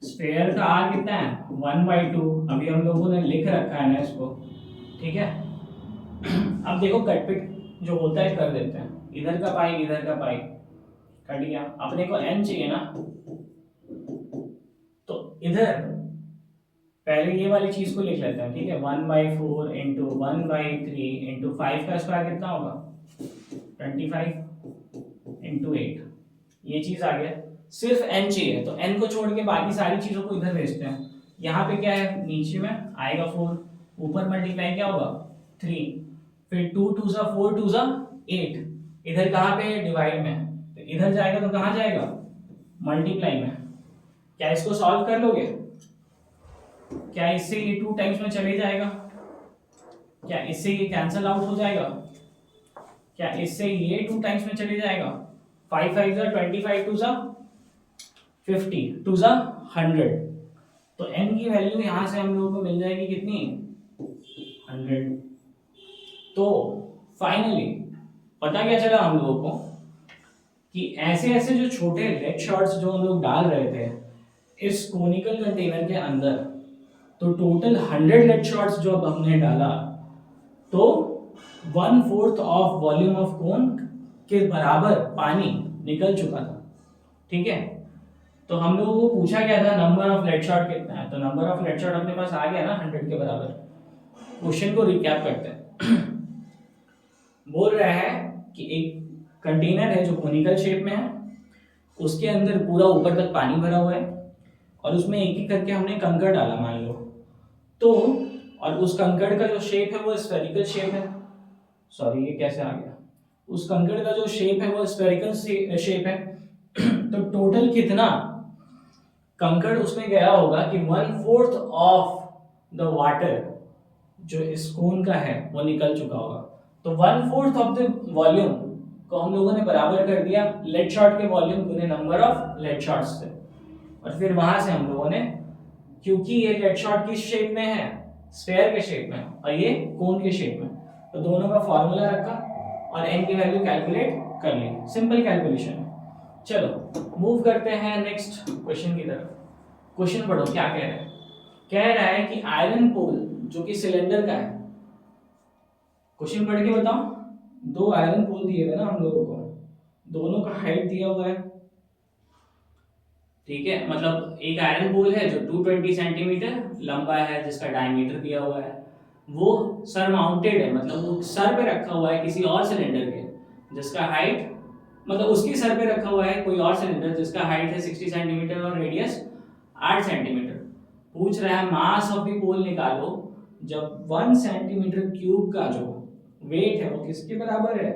स्फेयर का आर कितना है 1/2, अभी हम लोगों ने लिख रखा है ना इसको, ठीक है। अब देखो कटपिट जो होता है कर देते हैं, इधर का पाई इधर का पाई कट गया, अपने को n चाहिए ना, तो इधर पहले ये वाली चीज को लिख लेते हैं, ठीक है। 1/4 इंटू 1/3 इंटू 5 का स्क्वायर कितना होगा 25 इंटू 8, ये चीज आ गया। सिर्फ n चाहिए तो n को छोड़ के बाकी सारी चीजों को इधर भेजते हैं। यहाँ पे क्या है, नीचे में आएगा 4, ऊपर मल्टीप्लाई क्या होगा 3, फिर 2 2 सा 4 2 सा 8, इधर कहाँ पे डिवाइड में, तो इधर जाएगा तो कहाँ जाएगा मल्टीप्लाई में। क्या इसको सॉल्व कर लोगे, क्या इससे ये 2 टाइम्स में चले जाएगा, क्या इससे ये कैंसल आउट हो जाएगा, क्या इससे ये 2 टाइम्स में चले जाएगा, 5 5 जा 25 2 जा 50 2 जा 100, तो n की वैल्यू यहां से हम लोगों को मिल जाएगी कितनी 100। तो फाइनली पता क्या चला हम लोगों को कि ऐसे ऐसे जो छोटे लेड शॉट्स जो हम लोग डाल रहे थे इस कोनिकल कंटेनर के अंदर, तो टोटल 100 लेड शॉट्स जो अब हमने डाला, तो 1/4 ऑफ वॉल्यूम ऑफ कोन के बराबर पानी निकल चुका था, ठीक है। तो हम लोगों को पूछा गया था नंबर ऑफ लेड शॉट कितना है, तो नंबर ऑफ लेड शॉट अपने पास आ गया ना 100 के बराबर। क्वेश्चन को रिकैप करते हैं। बोल रहा है कि एक कंटेनर है जो कोनिकल शेप में है, उसके अंदर पूरा ऊपर तक पानी भरा हुआ है और उसमें एक एक करके हमने कंकड़ डाला मान लो, तो और उस कंकड़ का जो शेप है वो स्फेरिकल शेप है, सॉरी ये कैसे आ गया, उस कंकड़ का जो शेप है वो स्फेरिकल शेप है। तो टोटल कितना कंकड़ उसमें गया होगा कि 1/4 ऑफ द वाटर जो इस कोन का है वो निकल चुका होगा। तो 1/4 ऑफ द वॉल्यूम को हम लोगों ने बराबर कर दिया लेड शॉट के वॉल्यूम गुने नंबर ऑफ लेड शॉट्स से, और फिर वहां से हम लोगों ने, क्योंकि ये लेड शॉट किस शेप में है स्फेयर के शेप में और ये कोन के शेप में, तो दोनों का फॉर्मूला रखा और n की वैल्यू कैलकुलेट कर ली, सिंपल कैलकुलेशन है। चलो मूव करते हैं नेक्स्ट क्वेश्चन की तरफ। क्वेश्चन पढ़ो क्या कह रहा है, कह रहा है कि आयरन पोल जो कि सिलेंडर का है, क्वेश्चन पढ़ के बताओ, 2 आयरन पोल दिए हुए ना हम लोगों को, दोनों का हाइट दिया हुआ है, ठीक है। मतलब एक आयरन पोल है जो 220 सेंटीमीटर लंबा है जिसका डायमीटर दिया हुआ है, वो सर माउंटेड है, मतलब वो सर पे रखा हुआ है किसी और सिलेंडर के जिसका हाइट, मतलब उसकी सर पे रखा हुआ है कोई और सिलेंडर जिसका हाइट है 60 सेंटीमीटर और रेडियस 8 सेंटीमीटर। पूछ रहा है मास ऑफ द पोल निकालो जब 1 सेंटीमीटर क्यूब का जो वेट है वो किसके बराबर है,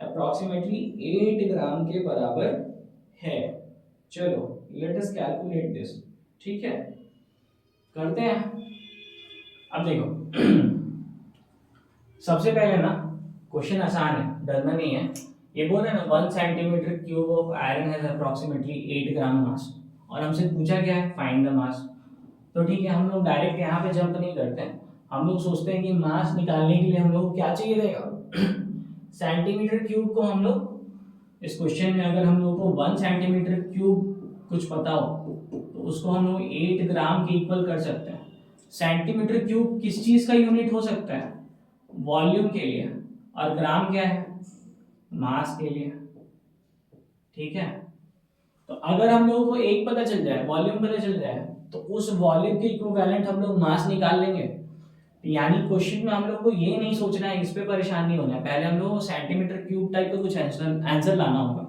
अप्रोक्सीमेटली 8 ग्राम के बराबर है। चलो लेट अस कैलकुलेट दिस, ठीक है करते हैं। अब देखो सबसे पहले ना क्वेश्चन आसान है, डरना नहीं है। ये बोल रहे हैं ना 1 centimetre cube of iron has approximately 8 ग्राम मास, और हमसे पूछा गया है फाइंड द मास। तो ठीक है हम लोग डायरेक्ट यहाँ पे जंप नहीं करते हैं, हम लोग सोचते हैं कि मास निकालने के लिए हम लोग क्या चाहिए रहेगा सेंटीमीटर क्यूब को हम लोग, इस क्वेश्चन में अगर हम लोग को 1 सेंटीमीटर क्यूब कुछ पता हो तो उसको हम लोग 8 ग्राम के इक्वल कर सकते हैं। सेंटीमीटर क्यूब किस चीज का यूनिट हो सकता है, वॉल्यूम के लिए, और ग्राम क्या है मास के लिए, ठीक है। तो अगर हम लोगों को एक पता चल जाए वॉल्यूम पता चल जाए तो उस वॉल्यूम के इक्विवेलेंट हम लोग मास निकाल लेंगे। यानी क्वेश्चन में हम लोग को ये नहीं सोचना है, इस पे परेशान नहीं होना है, पहले हम लोग को सेंटीमीटर क्यूब टाइप का कुछ आंसर लाना होगा,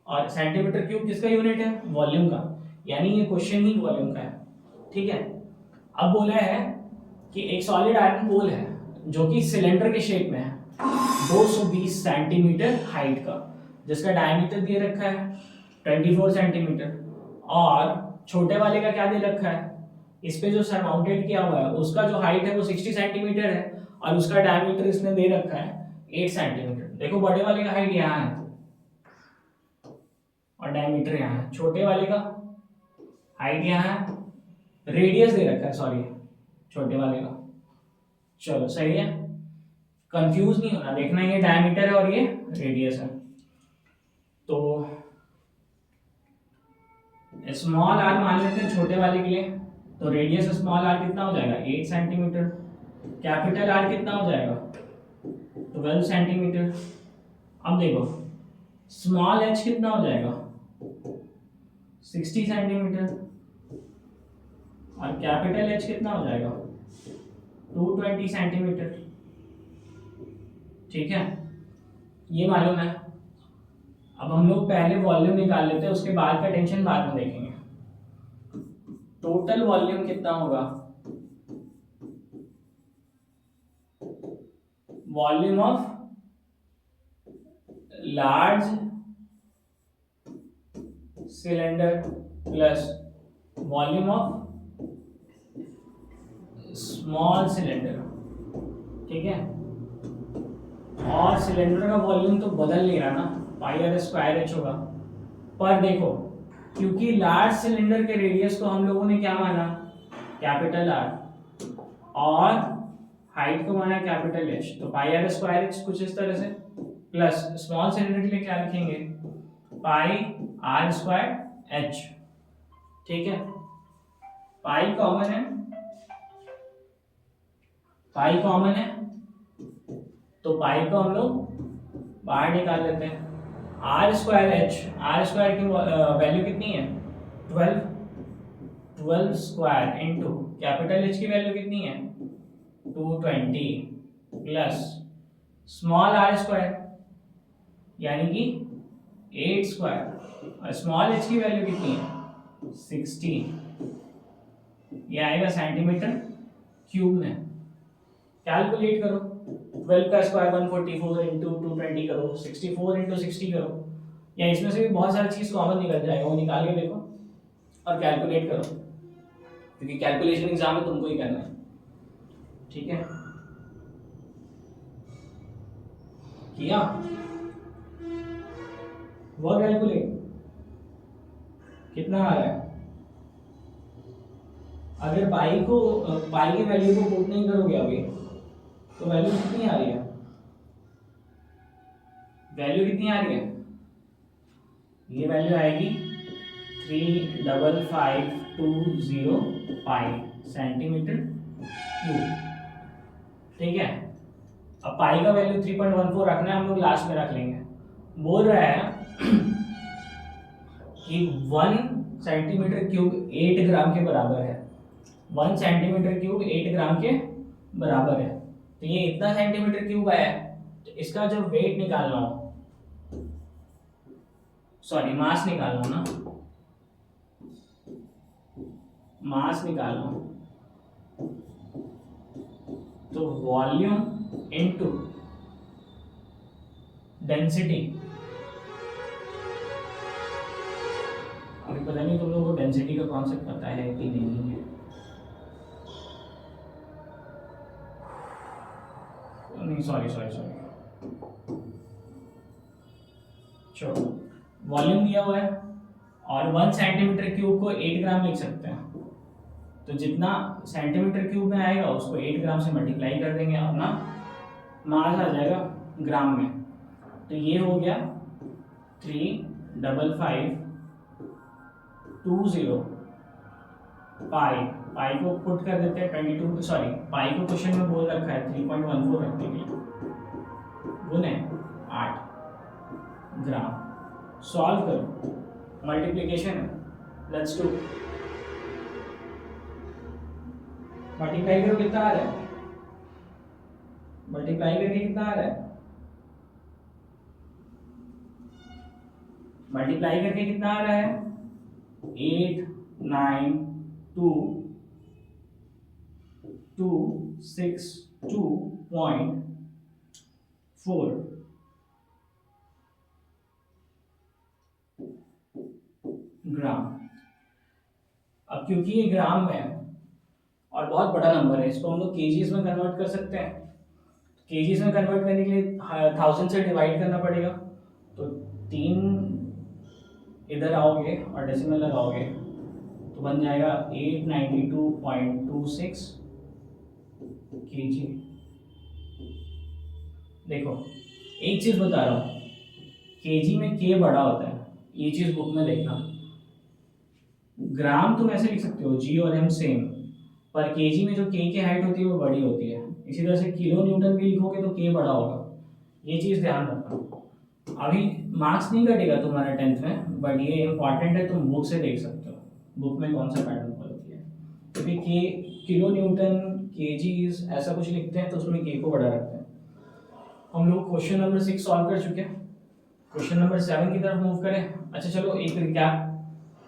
और सेंटीमीटर क्यूब किसका यूनिट है वॉल्यूम का, यानी ये क्वेश्चन ही वॉल्यूम का है, ठीक है। अब बोला है कि एक सॉलिड आयरन पोल है जो कि सिलेंडर के शेप में है 220 सेंटीमीटर हाइट का, जिसका डायमीटर दिए रखा है 24 सेंटीमीटर, और छोटे वाले का क्या दे रखा है, इस पे जो सरमाउंटेड किया हुआ है उसका जो हाइट है वो 60 सेंटीमीटर है और उसका डायमीटर इसने दे रखा है 8 सेंटीमीटर। देखो बड़े वाले का हाइट यहाँ है और डायमीटर यहाँ है, छोटे वाले का हाइट यहाँ है, रेडियस दे रखा है सॉरी छोटे वाले का। चलो सही है, कंफ्यूज नहीं होना, देखना ये डायमीटर है और ये रेडियस है। तो स्मॉल आर मान लेते हैं छोटे वाले के लिए, तो रेडियस स्मॉल आर कितना हो जाएगा 8 सेंटीमीटर, कैपिटल आर कितना हो जाएगा 12 सेंटीमीटर। अब देखो स्मॉल एच कितना हो जाएगा 60 सेंटीमीटर और कैपिटल एच कितना हो जाएगा 220 सेंटीमीटर। ठीक है, ये मालूम है। अब हम लोग पहले वॉल्यूम निकाल लेते हैं, उसके बाद का टेंशन बाद में देखेंगे। टोटल वॉल्यूम कितना होगा, volume of large cylinder plus volume of small cylinder. ठीक है, और सिलेंडर का वॉल्यूम तो बदल नहीं रहा ना, पाई आर स्क्वायर एच होगा। पर देखो क्योंकि लार्ज सिलेंडर के रेडियस को हम लोगों ने क्या माना कैपिटल आर, और हाइट को माना कैपिटल एच, तो पाई आर स्क्वायर एच कुछ इस तरह से, प्लस स्मॉल सिलेंडर के लिए क्या लिखेंगे पाई आर स्क्वायर एच। ठीक है, पाई कॉमन है, पाई कॉमन है, तो पाई को हम लोग बाहर निकाल लेते हैं। R square H, R square की वैल्यू कितनी है 12, 12 स्क्वायर इंटू कैपिटल एच की वैल्यू कितनी है 220 प्लस स्मॉल आर स्क्वायर यानी कि 8 स्क्वायर और स्मॉल एच की वैल्यू कितनी है 60, ये आएगा सेंटीमीटर क्यूब में। कैलकुलेट करो, 12 का स्क्वायर 144 इंटू 220 करो, 64 इंटू 60 करो, या इसमें से भी बहुत सारी चीज़ कॉमन निकल जाएगा, वो निकाल के देखो और कैलकुलेट करो, क्योंकि कैलकुलेशन एग्जाम में तुमको ही करना है। ठीक है, किया वो कैलकुलेट कितना आ रहा है। अगर पाई को पाई की वैल्यू को पुट नहीं करोगे अभी तो वैल्यू कितनी आ रही है, वैल्यू कितनी आ रही है, ये वैल्यू आएगी 35520 पाई सेंटीमीटर क्यूब। ठीक है, अब पाई का वैल्यू 3.14 रखना है, हम लोग लास्ट में रख लेंगे। बोल रहा है कि 1 सेंटीमीटर क्यूब 8 ग्राम के बराबर है, 1 सेंटीमीटर क्यूब 8 ग्राम के बराबर है, तो ये इतना सेंटीमीटर क्यूब आया है, तो इसका जो वेट निकालना हो, सॉरी मास निकालना हो ना, मास निकालना हो तो वॉल्यूम इनटू डेंसिटी। अभी पता नहीं तुम लोगों को डेंसिटी का कॉन्सेप्ट पता है कि नहीं है, नहीं सॉरी सॉरी सॉरी, चलो वॉल्यूम दिया हुआ है और 1 सेंटीमीटर क्यूब को 8 ग्राम लिख सकते हैं, तो जितना सेंटीमीटर क्यूब में आएगा उसको 8 ग्राम से मल्टीप्लाई कर देंगे, अपना मास आ जाएगा ग्राम में। तो ये हो गया 35520 पाई, पाई को पुट कर देते हैं 22, सॉरी पाई को क्वेश्चन में बोल रखा है 3.14 रखने के लिए, गुने 8 ग्राम। सॉल्व करो, मल्टीप्लीकेशन है, लेट्स डू, मल्टीप्लाई करो कितना आ रहा है, मल्टीप्लाई करके कितना आ रहा है, मल्टीप्लाई करके कितना आ रहा है 8922624 ग्राम। अब क्योंकि ये ग्राम में है और बहुत बड़ा नंबर है, इसको हम लोग केजीज में कन्वर्ट कर सकते हैं। केजीज में कन्वर्ट करने के लिए 1000 से डिवाइड करना पड़ेगा, तो 3 इधर आओगे और डेसिमल लगाओगे तो बन जाएगा 892.26 केजी। देखो एक चीज बता रहा हूँ, केजी में के बड़ा होता है, ये चीज बुक में देखना, ग्राम तुम ऐसे लिख सकते हो जी और एम सेम, पर केजी में जो के की हाइट होती है वो बड़ी होती है। इसी तरह से किलो न्यूटन भी लिखोगे तो के बड़ा होगा, ये चीज़ ध्यान रखना। अभी मार्क्स नहीं कटेगा तुम्हारा 10th में, बट ये इंपॉर्टेंट है, तुम बुक से देख सकते हो बुक में कौन सा पैटर्न फॉलो किया है। क्योंकि के किलो न्यूटन केजीज ऐसा कुछ लिखते हैं तो उसमें के को बड़ा रखते हैं। हम लोग क्वेश्चन नंबर 6 सॉल्व कर चुके हैं, क्वेश्चन नंबर 7 की तरफ मूव करें। अच्छा चलो एक रिकैप,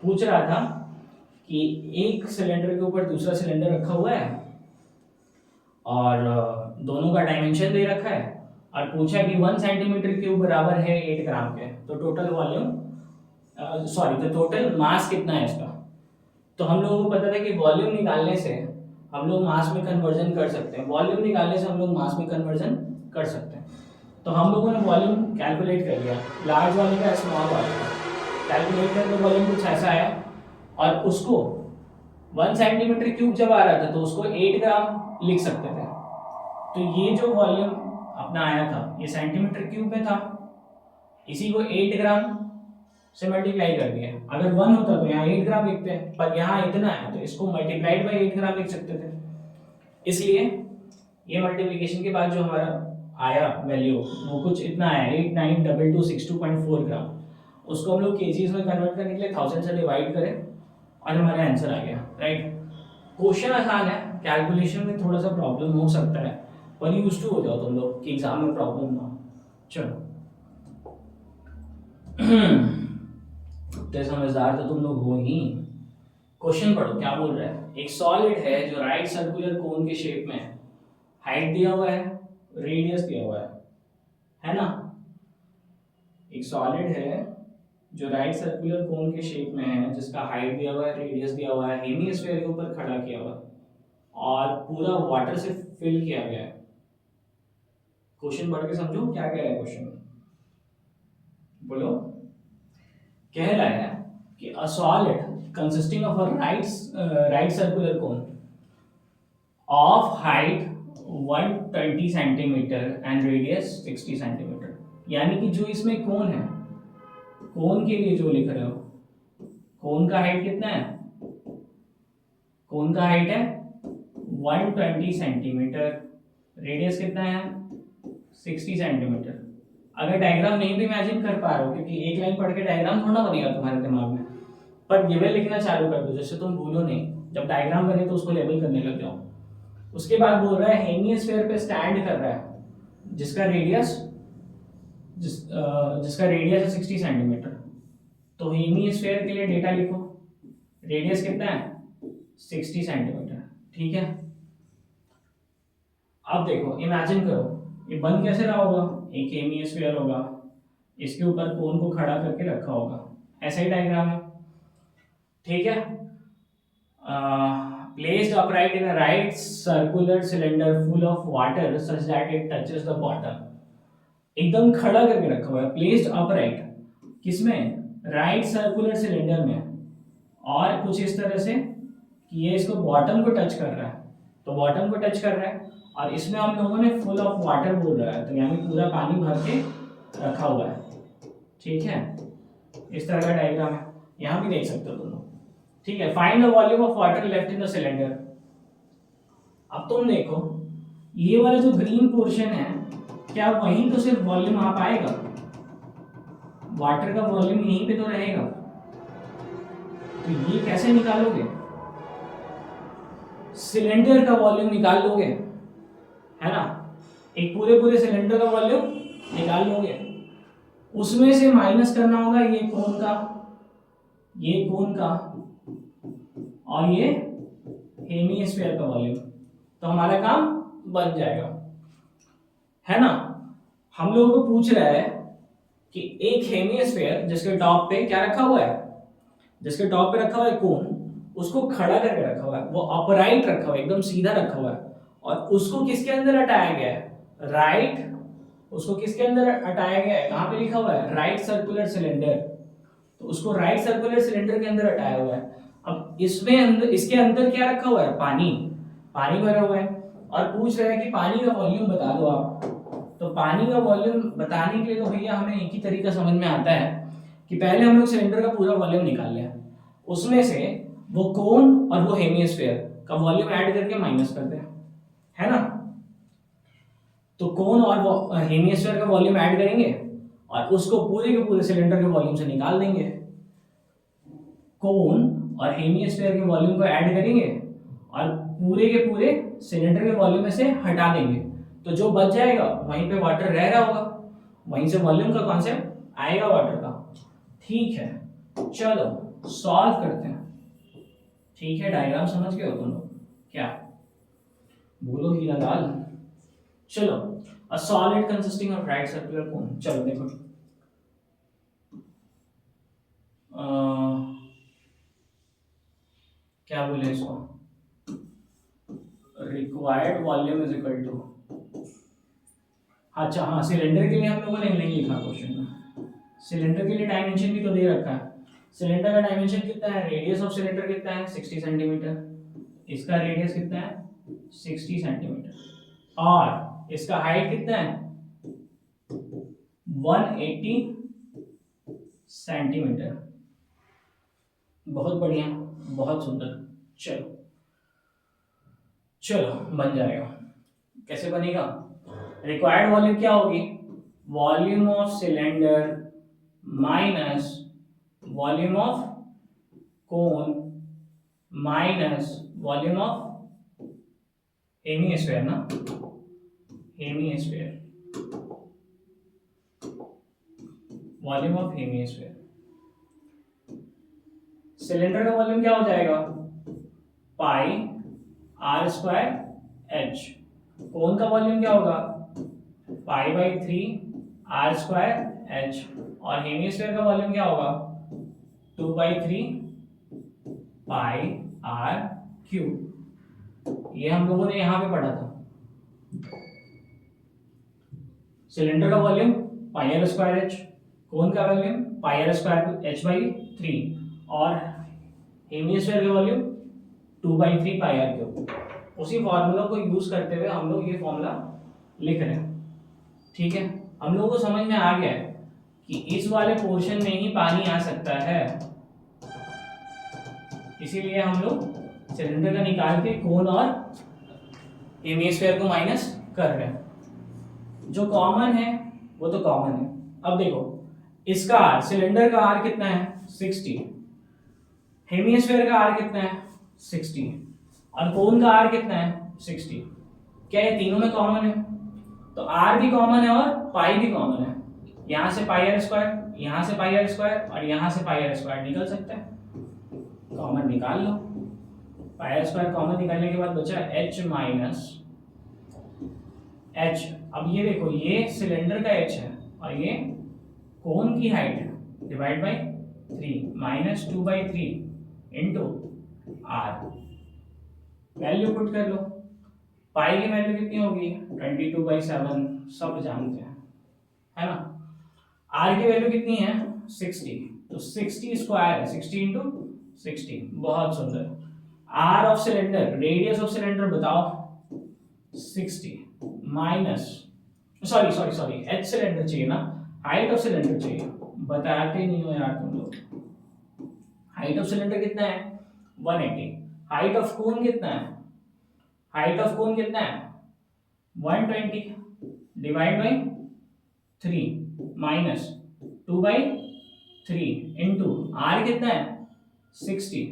पूछ रहा था कि एक सिलेंडर के ऊपर दूसरा सिलेंडर रखा हुआ है और दोनों का डायमेंशन दे रखा है, और पूछा कि 1 सेंटीमीटर क्यूब बराबर है 8 ग्राम के, तो टोटल वॉल्यूम सॉरी तो टोटल मास कितना है इसका। तो हम लोगों को पता था कि वॉल्यूम निकालने से हम लोग मास में कन्वर्जन कर सकते हैं, वॉल्यूम निकालने से हम लोग मास में कन्वर्जन कर सकते हैं। तो हम लोगों ने वॉल्यूम कैलकुलेट कर लिया, लार्ज वाले का स्मॉल वाले का कैलकुलेट करके वॉल्यूम कुछ ऐसा आया, और उसको 1 सेंटीमीटर क्यूब जब आ रहा था तो उसको 8 ग्राम लिख सकते थे। तो ये जो वॉल्यूम अपना आया था ये सेंटीमीटर क्यूब में था, इसी को 8 ग्राम से मल्टीप्लाई कर दिया। अगर 1 होता तो यहाँ 8 ग्राम लिखते हैं, पर यहाँ इतना है तो इसको मल्टीप्लाइड बाई 8 ग्राम लिख सकते थे। इसलिए ये मल्टीप्लिकेशन के बाद जो हमारा आया वैल्यू वो कुछ इतना आया 892262.4 ग्राम। उसको हम लोग केजीज में कन्वर्ट करने के लिए 1000 से डिवाइड करें और हमारा आंसर आ गया, राइट। क्वेश्चन आसान है, कैलकुलेशन में थोड़ा सा प्रॉब्लम हो सकता है, पर यूज्ड टू हो जाओ तुम लोग कि एग्जाम में प्रॉब्लम ना हो। चलो तो समझदार तो तुम लोग हो ही। क्वेश्चन पढ़ो क्या बोल रहा है। एक सॉलिड है जो राइट सर्कुलर कोन के शेप में है, हाइट दिया हुआ है, रेडियस दिया हुआ है ना। एक सॉलिड है जो राइट सर्कुलर कोन के शेप में है, जिसका हाइट दिया हुआ है, रेडियस दिया हुआ है, हेमिस्फीयर के ऊपर खड़ा किया हुआ है और पूरा वाटर से फिल किया गया है। क्वेश्चन पढ़ के समझो क्या कह रहा है क्वेश्चन, बोलो। कह रहा है कि अ solid consisting of a right circular cone of height 120 centimetre and radius 60 centimetre, यानी कि जो इसमें कोन है, कोन के लिए जो लिख रहे हो, कोन का हाइट कितना है, कोन का हाइट है 120 सेंटीमीटर, रेडियस कितना है 60 सेंटीमीटर। अगर डायग्राम नहीं भी इमेजिन कर पा रहे हो, क्योंकि एक लाइन पढ़ के डायग्राम थोड़ा बनेगा तुम्हारे दिमाग में, पर गिवन लिखना चालू कर दो, जैसे तुम भूलो नहीं, जब डायग्राम बने तो उसको लेबल करने लग जाओ। उसके बाद बोल रहा है हेमिस्फीयर पे स्टैंड कर रहा है, जिसका रेडियस है 60 सेंटीमीटर। तो हेमिस्फीयर के लिए डेटा लिखो, रेडियस कितना है 60 सेंटीमीटर, ठीक है। अब देखो इमेजिन करो ये बन कैसे रहा होगा, एक हेमिस्फीयर होगा, इसके ऊपर कोन को खड़ा करके रखा होगा, ऐसा ही डायग्राम है, ठीक है। placed upright in a right circular cylinder full of water such that it touches the bottom, एकदम खड़ा करके रखा हुआ है, placed upright किसमें, राइट सर्कुलर सिलेंडर में, और कुछ इस तरह से कि ये इसको बॉटम को टच कर रहा है, तो बॉटम को टच कर रहा है, और इसमें हम लोगों ने फुल ऑफ वाटर बोल रहा है, तो यानी पूरा पानी भर के रखा हुआ है, ठीक है। इस तरह का डायग्राम है, यहाँ भी देख सकते हो तुम लोग, ठीक है। Find the volume of water left in the cylinder. अब तुम देखो ये वाला जो ग्रीन पोर्शन है, क्या वहीं तो सिर्फ वॉल्यूम आ पाएगा, वाटर का वॉल्यूम यहीं पे तो रहेगा, तो ये कैसे निकालोगे, सिलेंडर का वॉल्यूम निकाल लोगे, है ना, एक पूरे पूरे सिलेंडर का वॉल्यूम निकाल लोगे, उसमें से माइनस करना होगा ये कोन का और ये हेमिस्फीयर का वॉल्यूम, तो हमारा काम बन जाएगा, है ना। हम लोगों को पूछ रहा है कि एक हेमिस्फीयर जिसके टॉप पे क्या रखा हुआ है, जिसके टॉप पे रखा हुआ है कोन, उसको खड़ा करके रखा हुआ है, वो अपराइट रखा हुआ है, एकदम सीधा रखा हुआ है, और उसको किसके अंदर हटाया गया है, राइट, उसको किसके अंदर हटाया गया है, कहाँ पे लिखा हुआ है, राइट सर्कुलर सिलेंडर, तो उसको राइट सर्कुलर सिलेंडर के अंदर हटाया हुआ है। अब इसके अंदर क्या रखा हुआ है, पानी भरा हुआ है, और पूछ रहा है कि पानी का वॉल्यूम बता दो आप। तो पानी का वॉल्यूम बताने के लिए तो भैया हमें एक ही तरीका समझ में आता है कि पहले हम लोग सिलेंडर का पूरा वॉल्यूम निकाल लें, उसमें से वो कोन और वो हेमिस्फीयर का वॉल्यूम ऐड करके माइनस करते हैं, है ना। तो कोन और हेमिस्फीयर का वॉल्यूम ऐड करेंगे और उसको पूरे के पूरे सिलेंडर के वॉल्यूम से निकाल देंगे। कोन और हेमिस्फीयर के वॉल्यूम को ऐड करेंगे और पूरे के पूरे सिलेंडर के वॉल्यूम में से हटा देंगे, तो जो बच जाएगा वहीं पे वाटर रह रहा होगा, वहीं से वॉल्यूम का कॉन्सेप्ट आएगा वाटर का। ठीक है, चलो सॉल्व करते हैं। ठीक है, डायग्राम समझ गए हो तुम लोग? क्या बोलो हीरा लाल? चलो, a solid consisting of right circular cone. चलो देखो, क्या बोले इसको, required volume is equal to, अच्छा हाँ, सिलेंडर के लिए हम लोगों ने नहीं लिखा क्वेश्चन में। सिलेंडर के लिए डायमेंशन भी तो दे रखा है। सिलेंडर का डायमेंशन कितना है, रेडियस ऑफ सिलेंडर कितना है 60 सेंटीमीटर, इसका रेडियस कितना है 60 सेंटीमीटर, और इसका हाइट कितना है 180 सेंटीमीटर। बहुत बढ़िया, बहुत सुंदर। चलो चलो बन जाएगा। कैसे बनेगा? रिक्वायर्ड वॉल्यूम क्या होगी, volume of cylinder minus volume of cone minus volume of hemisphere ना, hemisphere, volume of hemisphere. Cylinder का वॉल्यूम क्या हो जाएगा, pi R square H. Cone का वॉल्यूम क्या होगा, pi by 3 R square H, और हेमिस्फीयर का वॉल्यूम क्या होगा 2/3 पाई आर क्यूब। ये हम लोगों ने यहां पे पढ़ा था। सिलेंडर का volume pi R square H, cone का volume pi R square H by 3, और हेमिस्फीयर का वॉल्यूम 2/3 पाई आर क्यूब। उसी फॉर्मूला को यूज करते हुए हम लोग ये फॉर्मूला लिख रहे हैं। ठीक है, हम लोगों को समझ में आ गया है कि इस वाले पोर्शन में ही पानी आ सकता है, इसीलिए हम लोग सिलेंडर का निकाल के कोन और हेमिस्फीयर को माइनस कर रहे हैं। जो कॉमन है वो तो कॉमन है। अब देखो, इसका आर, सिलेंडर का आर कितना है 60, हेमिस्फीयर का आर कितना है 60, और कोन का आर कितना है 60। क्या ये तीनों में कॉमन है? तो आर भी कॉमन है और पाई भी कॉमन है। यहां से पाई आर स्क्वायर, यहां से पाई आर स्क्वायर, और यहां से पाई आर स्क्वायर निकल सकता है, कॉमन निकाल लो। पाई आर स्क्वायर कॉमन निकालने के बाद बचा एच माइनस एच। अब ये देखो, ये सिलेंडर का एच है और ये कोन की हाइट है, divide by 3 minus 2/3 into R. Value put कर लो। पाई की वैल्यू कितनी होगी 22/7, सब जानते हैं, है ना। आर की वैल्यू कितनी है 60, तो 60 स्क्वायर है, 60 इंटू 60। बहुत सुंदर। R of cylinder, radius of cylinder बताओ 60 minus, sorry sorry sorry, H cylinder चाहिए ना, हाइट ऑफ सिलेंडर चाहिए, बताते नहीं हो यार तुम लोग। हाइट ऑफ सिलेंडर कितना है 180, हाइट ऑफ कोन कितना है, हाइट ऑफ कोन कितना है 120, divide by 3 minus 2/3 into R कितना है 60।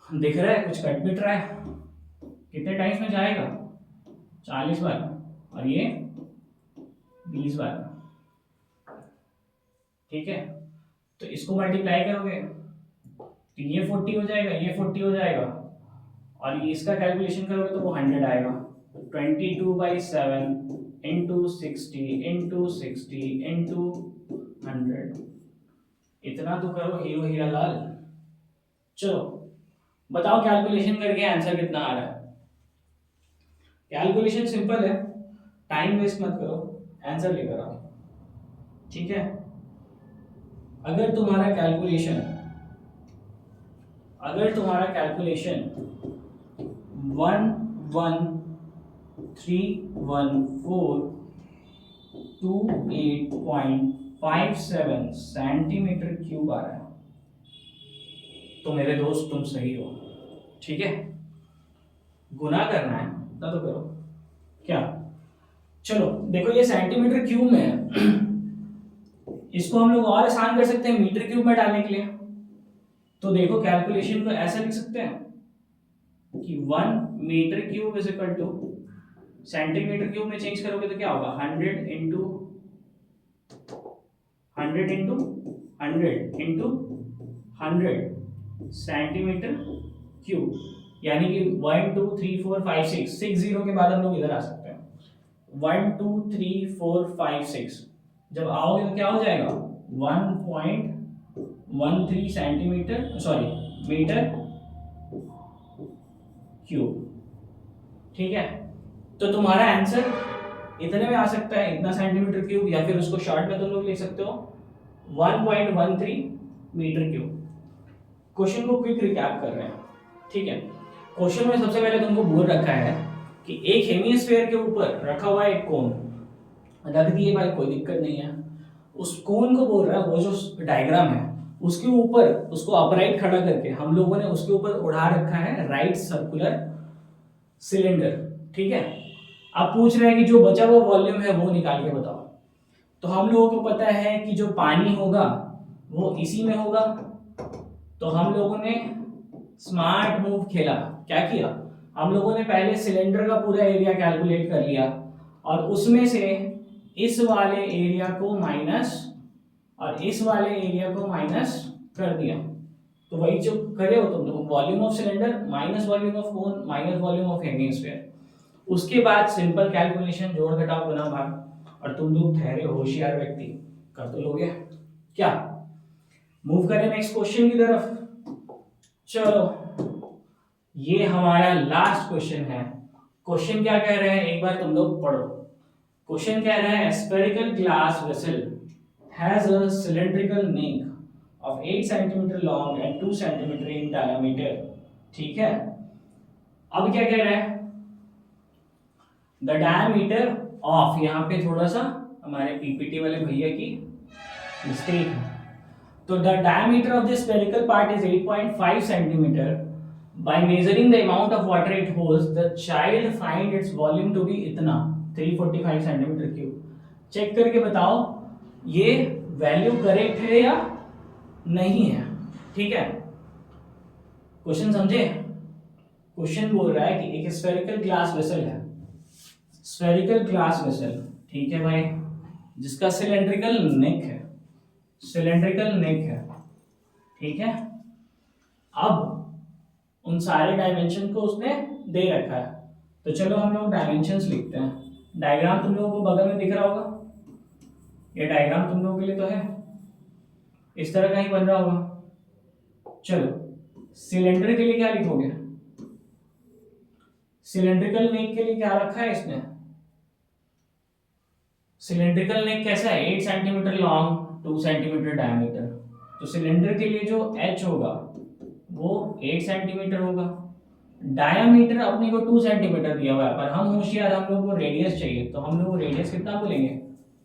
दिख रहा है कुछ कट पिट रहा है? कितने टाइम्स में जाएगा 40 बार, और ये 20 बार। ठीक है, तो इसको मल्टीप्लाई करोगे तो ये 40 हो जाएगा, ये 40 हो जाएगा, और इसका कैलकुलेशन करोगे तो वो 100 आएगा। 22/7 इंटू 60 इंटू 60 इंटू 100। इतना तो करो हीरो हीरा लाल। चलो बताओ कैलकुलेशन करके आंसर कितना आ रहा है। कैलकुलेशन सिंपल है, टाइम वेस्ट मत करो, आंसर लेकर आओ। ठीक है, अगर तुम्हारा कैलकुलेशन 1131428.5 0.57 सेंटीमीटर क्यूब आ रहा है। तो मेरे दोस्त तुम सही हो, ठीक है। गुना करना है उतना तो करो क्या। चलो देखो ये सेंटीमीटर क्यूब में है इसको हम लोग और आसान कर सकते हैं मीटर क्यूब में डालने के लिए। तो देखो कैलकुलेशन को ऐसा लिख सकते हैं कि 1 metre cube is equal to, centimetre cube में चेंज करोगे तो क्या होगा 100 into 100 into 100 into 100 centimetre cube, यानी कि 1 2 3 4 5 6 जीरो के बाद हम लोग इधर आ सकते हैं। 1 2 3 4 5 6 जब आओगे तो क्या हो जाएगा 1.13 सेंटीमीटर सॉरी मीटर क्यूब, ठीक है। तो तुम्हारा आंसर इतने में आ सकता है, इतना सेंटीमीटर क्यूब, या फिर उसको शॉर्ट में तुम लोग लिख सकते हो 1.13 मीटर क्यूब। क्वेश्चन को क्विक रिकैप कर रहे हैं, ठीक है। क्वेश्चन में सबसे पहले तुमको बोल रखा है कि एक हेमिस्फीयर के ऊपर रखा हुआ एक कोन रख दिए भाई, कोई दिक्कत नहीं है। उस कोन को बोल रहा है वो जो डायग्राम है उसके ऊपर उसको अपराइट खड़ा करके हम लोगों ने उसके ऊपर उड़ा रखा है राइट सर्कुलर सिलेंडर, ठीक है। अब पूछ रहे हैं कि जो बचा हुआ वॉल्यूम है वो निकाल के बताओ। तो हम लोगों को पता है कि जो पानी होगा वो इसी में होगा। तो हम लोगों ने स्मार्ट मूव खेला, क्या किया हम लोगों ने पहले सिलेंडर का पूरा एरिया कैलकुलेट कर लिया और उसमें से इस वाले एरिया को माइनस और इस वाले एरिया को माइनस कर दिया। तो वही जो करे हो तुम लोग, volume of cylinder minus volume of cone minus volume of hemisphere. उसके बाद सिंपल कैलकुलेशन जोड़ घटाव गुना भाग, और तुम लोग ठहरे होशियार व्यक्ति कर तो लोगे क्या। मूव करें नेक्स्ट क्वेश्चन की तरफ। चलो ये हमारा लास्ट क्वेश्चन है। क्वेश्चन क्या कह रहे हैं एक बार तुम लोग पढ़ो। क्वेश्चन कह रहा है spherical glass vessel has a cylindrical neck of 8 centimetre long and 2 centimetre in diameter, ठीक है। अब क्या कह रहा है द डायमीटर ऑफ, यहाँ पे थोड़ा सा हमारे पीपीटी वाले भैया की मिस्टेक है। तो the diameter of the spherical part is 8.5 centimetre. By measuring the amount of water it holds, the child find its volume to be इतना 345 सेंटीमीटर क्यूब। चेक करके बताओ ये वैल्यू करेक्ट है या नहीं है, ठीक है। क्वेश्चन समझे। क्वेश्चन बोल रहा है कि एक स्फेरिकल ग्लास वेसल है, स्फेरिकल ग्लास वेसल, ठीक है भाई, जिसका सिलेंड्रिकल नेक है, सिलेंड्रिकल नेक है, ठीक है। अब उन सारे डायमेंशन को उसने दे रखा है। तो चलो हम लोग डायमेंशंस लिखते हैं। डायग्राम तुम लोगों को बगल में दिख रहा होगा, ये डायग्राम तुम लोगों के लिए तो है, इस तरह का ही बन रहा होगा। चलो सिलेंडर के लिए क्या लिखोगे, सिलेंड्रिकल नेक के लिए क्या रखा है इसने, सिलेंड्रिकल नेक कैसा है 8 सेंटीमीटर लॉन्ग 2 सेंटीमीटर डायमीटर। तो सिलेंडर के लिए जो एच होगा वो 8 सेंटीमीटर होगा। डायामीटर अपने को 2 सेंटीमीटर दिया हुआ है, पर हम होशियार, हम लोग को रेडियस चाहिए, तो हम लोग को रेडियस कितना बोलेंगे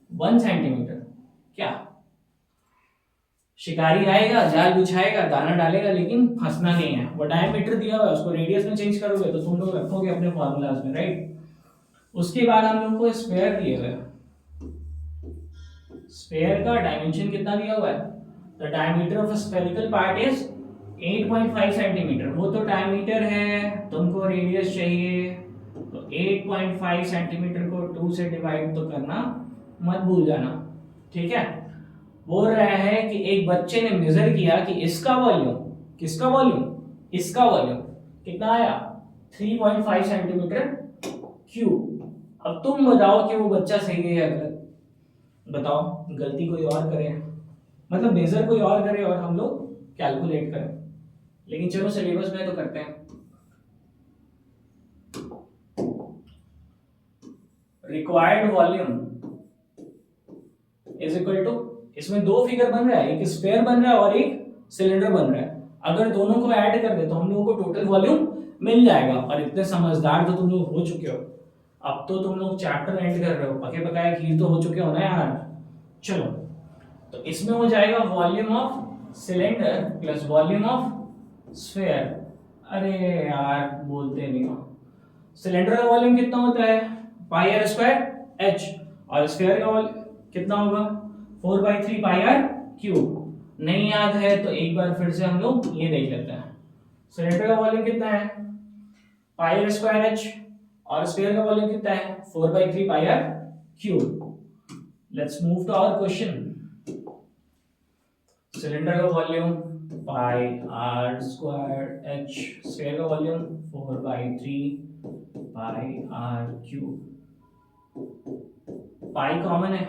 1 सेंटीमीटर। क्या शिकारी आएगा जाल बिछाएगा दाना डालेगा लेकिन फंसना नहीं है, वो डायमीटर दिया हुआ है उसको रेडियस में चेंज करोगे तो तुम लोग रखोगे अपने फॉर्मूलाज में, राइट। उसके बाद हम लोग को स्फीयर दिए हुए, स्फीयर का डायमेंशन कितना दिया हुआ है, the diameter of a spherical part is 8.5 centimetre. वो तो डायमीटर है, तुमको रेडियस चाहिए, तो 8.5 सेंटीमीटर को 2 से डिवाइड तो करना मत भूल जाना, ठीक है। बोल रहा है कि एक बच्चे ने मेजर किया कि इसका वॉल्यूम, किसका वॉल्यूम, इसका वॉल्यूम कितना आया 3.5 सेंटीमीटर क्यूब। अब तुम बताओ कि वो बच्चा सही है या गलत, बताओ। गलती कोई और करे, मतलब मेजर कोई और करे और हम लोग कैलकुलेट करें, लेकिन चलो सिलेबस में तो करते हैं। Required volume is equal to, इसमें दो फिगर बन रहा है, एक स्फीयर बन रहा है और एक सिलेंडर बन रहा है। अगर दोनों को ऐड कर दे तो हम लोगों को टोटल वॉल्यूम मिल जाएगा। और इतने समझदार तो तुम लोग हो चुके हो, अब तो तुम लोग चैप्टर एंड कर रहे हो, पके पकाए खीर तो हो चुके हो ना यार। चलो तो इसमें हो जाएगा volume of cylinder plus volume of sphere. अरे यार बोलते नहीं हो। सिलेंडर का वॉल्यूम कितना होता है पाई आर स्क्वायर एच, और स्फीयर का वॉल्यूम कितना होगा 4/3 पाई आर क्यूब। नहीं याद है तो एक बार फिर से हम लोग ये देख लेते हैं। सिलेंडर का वॉल्यूम कितना है पाई आर स्क्वायर एच, और स्फीयर का वॉल्यूम कितना है 4/3 pi R cube. Let's move to our question. Cylinder का volume pi R square H, sphere का volume 4/3 pi R cube. Pi common है,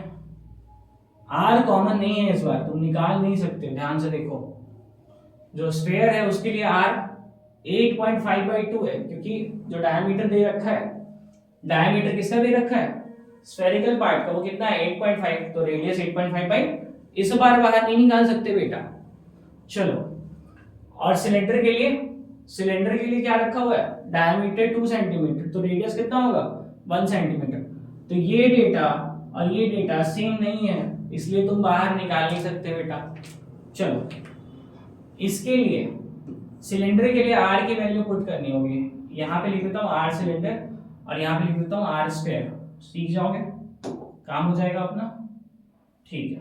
आर कॉमन नहीं है इस बार, तुम निकाल नहीं सकते। ध्यान से देखो, जो स्फीयर है उसके लिए आर 8.5/2 है, क्योंकि जो डायमीटर दे रखा है, डायमीटर किसका दे रखा है स्फेरिकल पार्ट का, वो कितना है 8.5, तो रेडियस 8.5 इस बार बाहर नहीं निकाल सकते बेटा। चलो, और सिलेंडर के लिए, सिलेंडर के लिए क्या रखा हुआ है डायमीटर 2 सेंटीमीटर, तो रेडियस कितना होगा 1 सेंटीमीटर। तो ये डेटा और ये डेटा सेम नहीं है, इसलिए तुम बाहर निकाल नहीं सकते बेटा। चलो, इसके लिए सिलेंडर के लिए आर की वैल्यू पुट करनी होगी। यहाँ पे लिख देता हूँ आर सिलेंडर, और यहाँ पे लिख देता हूँ आर स्क्वायर। सीख जाओगे, काम हो जाएगा अपना। ठीक है,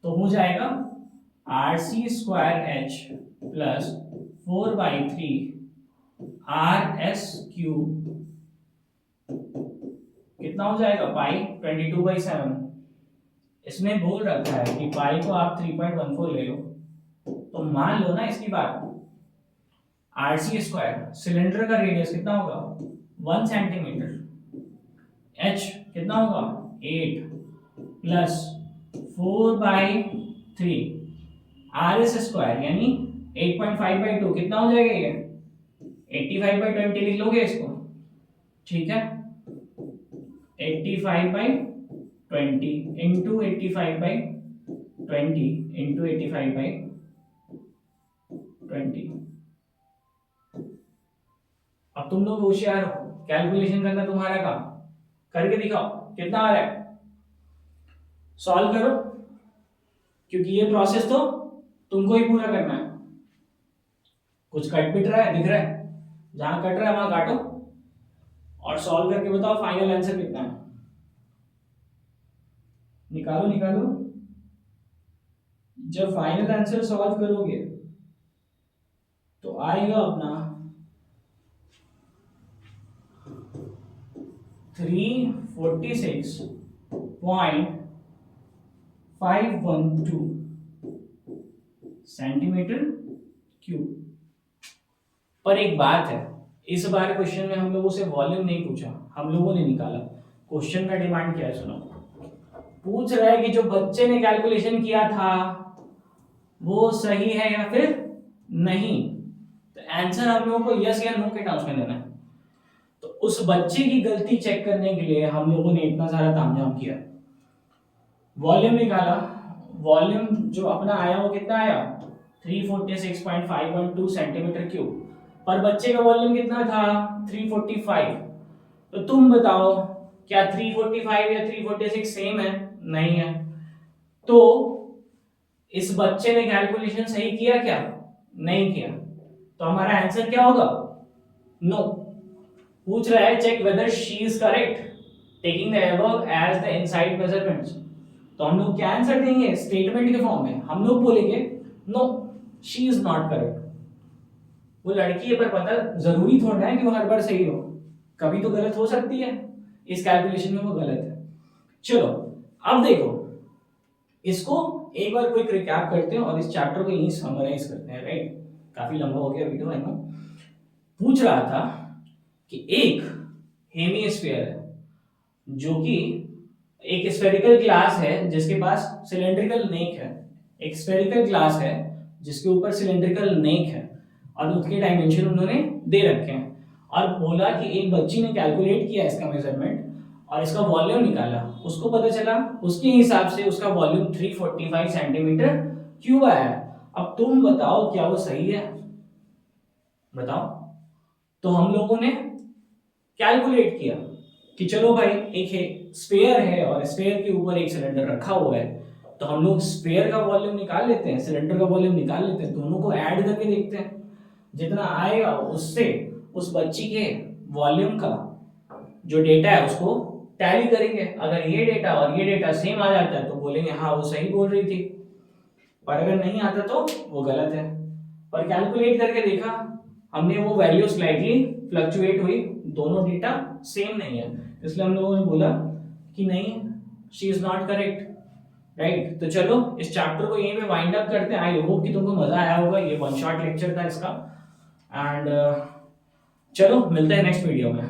तो हो जाएगा R C square H plus 4/3 R S cube, कितना हो जाएगा पाई 22/7। इसमें बोल रखा है कि पाई को आप 3.14 ले लो, तो मान लो ना इसकी बात। आर सी स्क्वायर, सिलेंडर का रेडियस कितना होगा 1 सेंटीमीटर, एच कितना होगा 8 प्लस 4/3 आर एस स्क्वायर यानी 8.5/2, कितना हो जाएगा ये 85/20 लिख लोगे इसको। ठीक है, 85/20 इंटू 85/20 इंटू 85/20। अब तुम लोग होशियार हो, कैलकुलेशन करना तुम्हारा काम, करके दिखाओ कितना आ रहा है। सॉल्व करो, क्योंकि ये प्रोसेस तो तुमको ही पूरा करना है। कुछ कट पिट रहा है, दिख रहा है, जहां कट रहा है वहां काटो और सॉल्व करके बताओ फाइनल आंसर कितना है। निकालो निकालो, जब फाइनल आंसर सॉल्व करोगे तो आएगा अपना 346.512 सेंटीमीटर क्यूब। पर एक बात है, इस बार क्वेश्चन में हम लोगों से वॉल्यूम नहीं पूछा, हम लोगों ने निकाला। क्वेश्चन का डिमांड क्या है सुनो, पूछ रहा है कि जो बच्चे ने कैलकुलेशन किया था वो सही है या फिर नहीं। तो आंसर हम लोगों को यस या नो के टर्म्स में देना है। तो उस बच्चे की गलती चेक करने के लिए हम लोगों ने इतना सारा तामझाम किया। वॉल्यूम निकाला, वॉल्यूम जो अपना आया वो कितना आया 346.512 सेंटीमीटर क्यूब, पर बच्चे का वॉल्यूम कितना था 345। तो तुम बताओ क्या 345 या 346 सेम है? नहीं है। तो इस बच्चे ने कैलकुलेशन सही किया क्या? नहीं किया। तो हमारा आंसर क्या होगा? नो। पूछ रहा है check whether she is correct taking the above as the inside measurements. तो हम लोग क्या आंसर देंगे स्टेटमेंट के फॉर्म में? हम लोग बोलेंगे no she is not correct. वो लड़की है, पर पता जरूरी थोड़ा है कि वो हर बार सही हो, कभी तो गलत हो सकती है। इस कैलकुलेशन में वो गलत है। चलो अब देखो, इसको एक बार क्विक रिकैप करते हैं और इस चैप्टर को यहीं समराइज करते हैं। राइट, काफी लंबा हो गया वीडियो, आई नो। पूछ रहा था कि एक हेमिस्फीयर है जो कि एक स्फेरिकल ग्लास है जिसके पास सिलेंड्रिकल नेक है। एक स्फेरिकल ग्लास है जिसके ऊपर सिलेंड्रिकल नेक है और उसके डायमेंशन उन्होंने दे रखे हैं, और बोला कि एक बच्ची ने कैलकुलेट किया इसका मेजरमेंट और इसका वॉल्यूम निकाला, उसको पता चला उसके हिसाब से उसका वॉल्यूम 345 सेंटीमीटर क्यूब आया। अब तुम बताओ क्या वो सही है? बताओ। तो हम लोगों ने कैलकुलेट किया कि चलो भाई एक स्फीयर है और स्फीयर के ऊपर एक सिलेंडर रखा हुआ है, तो हम लोग स्पेयर का वॉल्यूम निकाल लेते हैं, सिलेंडर का वॉल्यूम निकाल लेते हैं, दोनों को ऐड करके देखते हैं, जितना आएगा उससे उस बच्ची के वॉल्यूम का जो डेटा है उसको टैली करेंगे। अगर ये डेटा और ये डेटा सेम आ जाता है तो बोलेंगे हाँ वो सही बोल रही थी, और अगर नहीं आता तो वो गलत है। पर कैलकुलेट करके देखा हमने, वो वैल्यू स्लाइटली फ्लक्चुएट हुई, दोनों डेटा सेम नहीं है, इसलिए हम लोगों ने बोला कि नहीं, she is not correct, right. तो चलो इस चैप्टर को यहीं पे वाइंड अप करते हैं। आई होप कि तुमको मजा आया होगा, ये वन शॉट लेक्चर था इसका। एंड चलो मिलते हैं नेक्स्ट वीडियो में।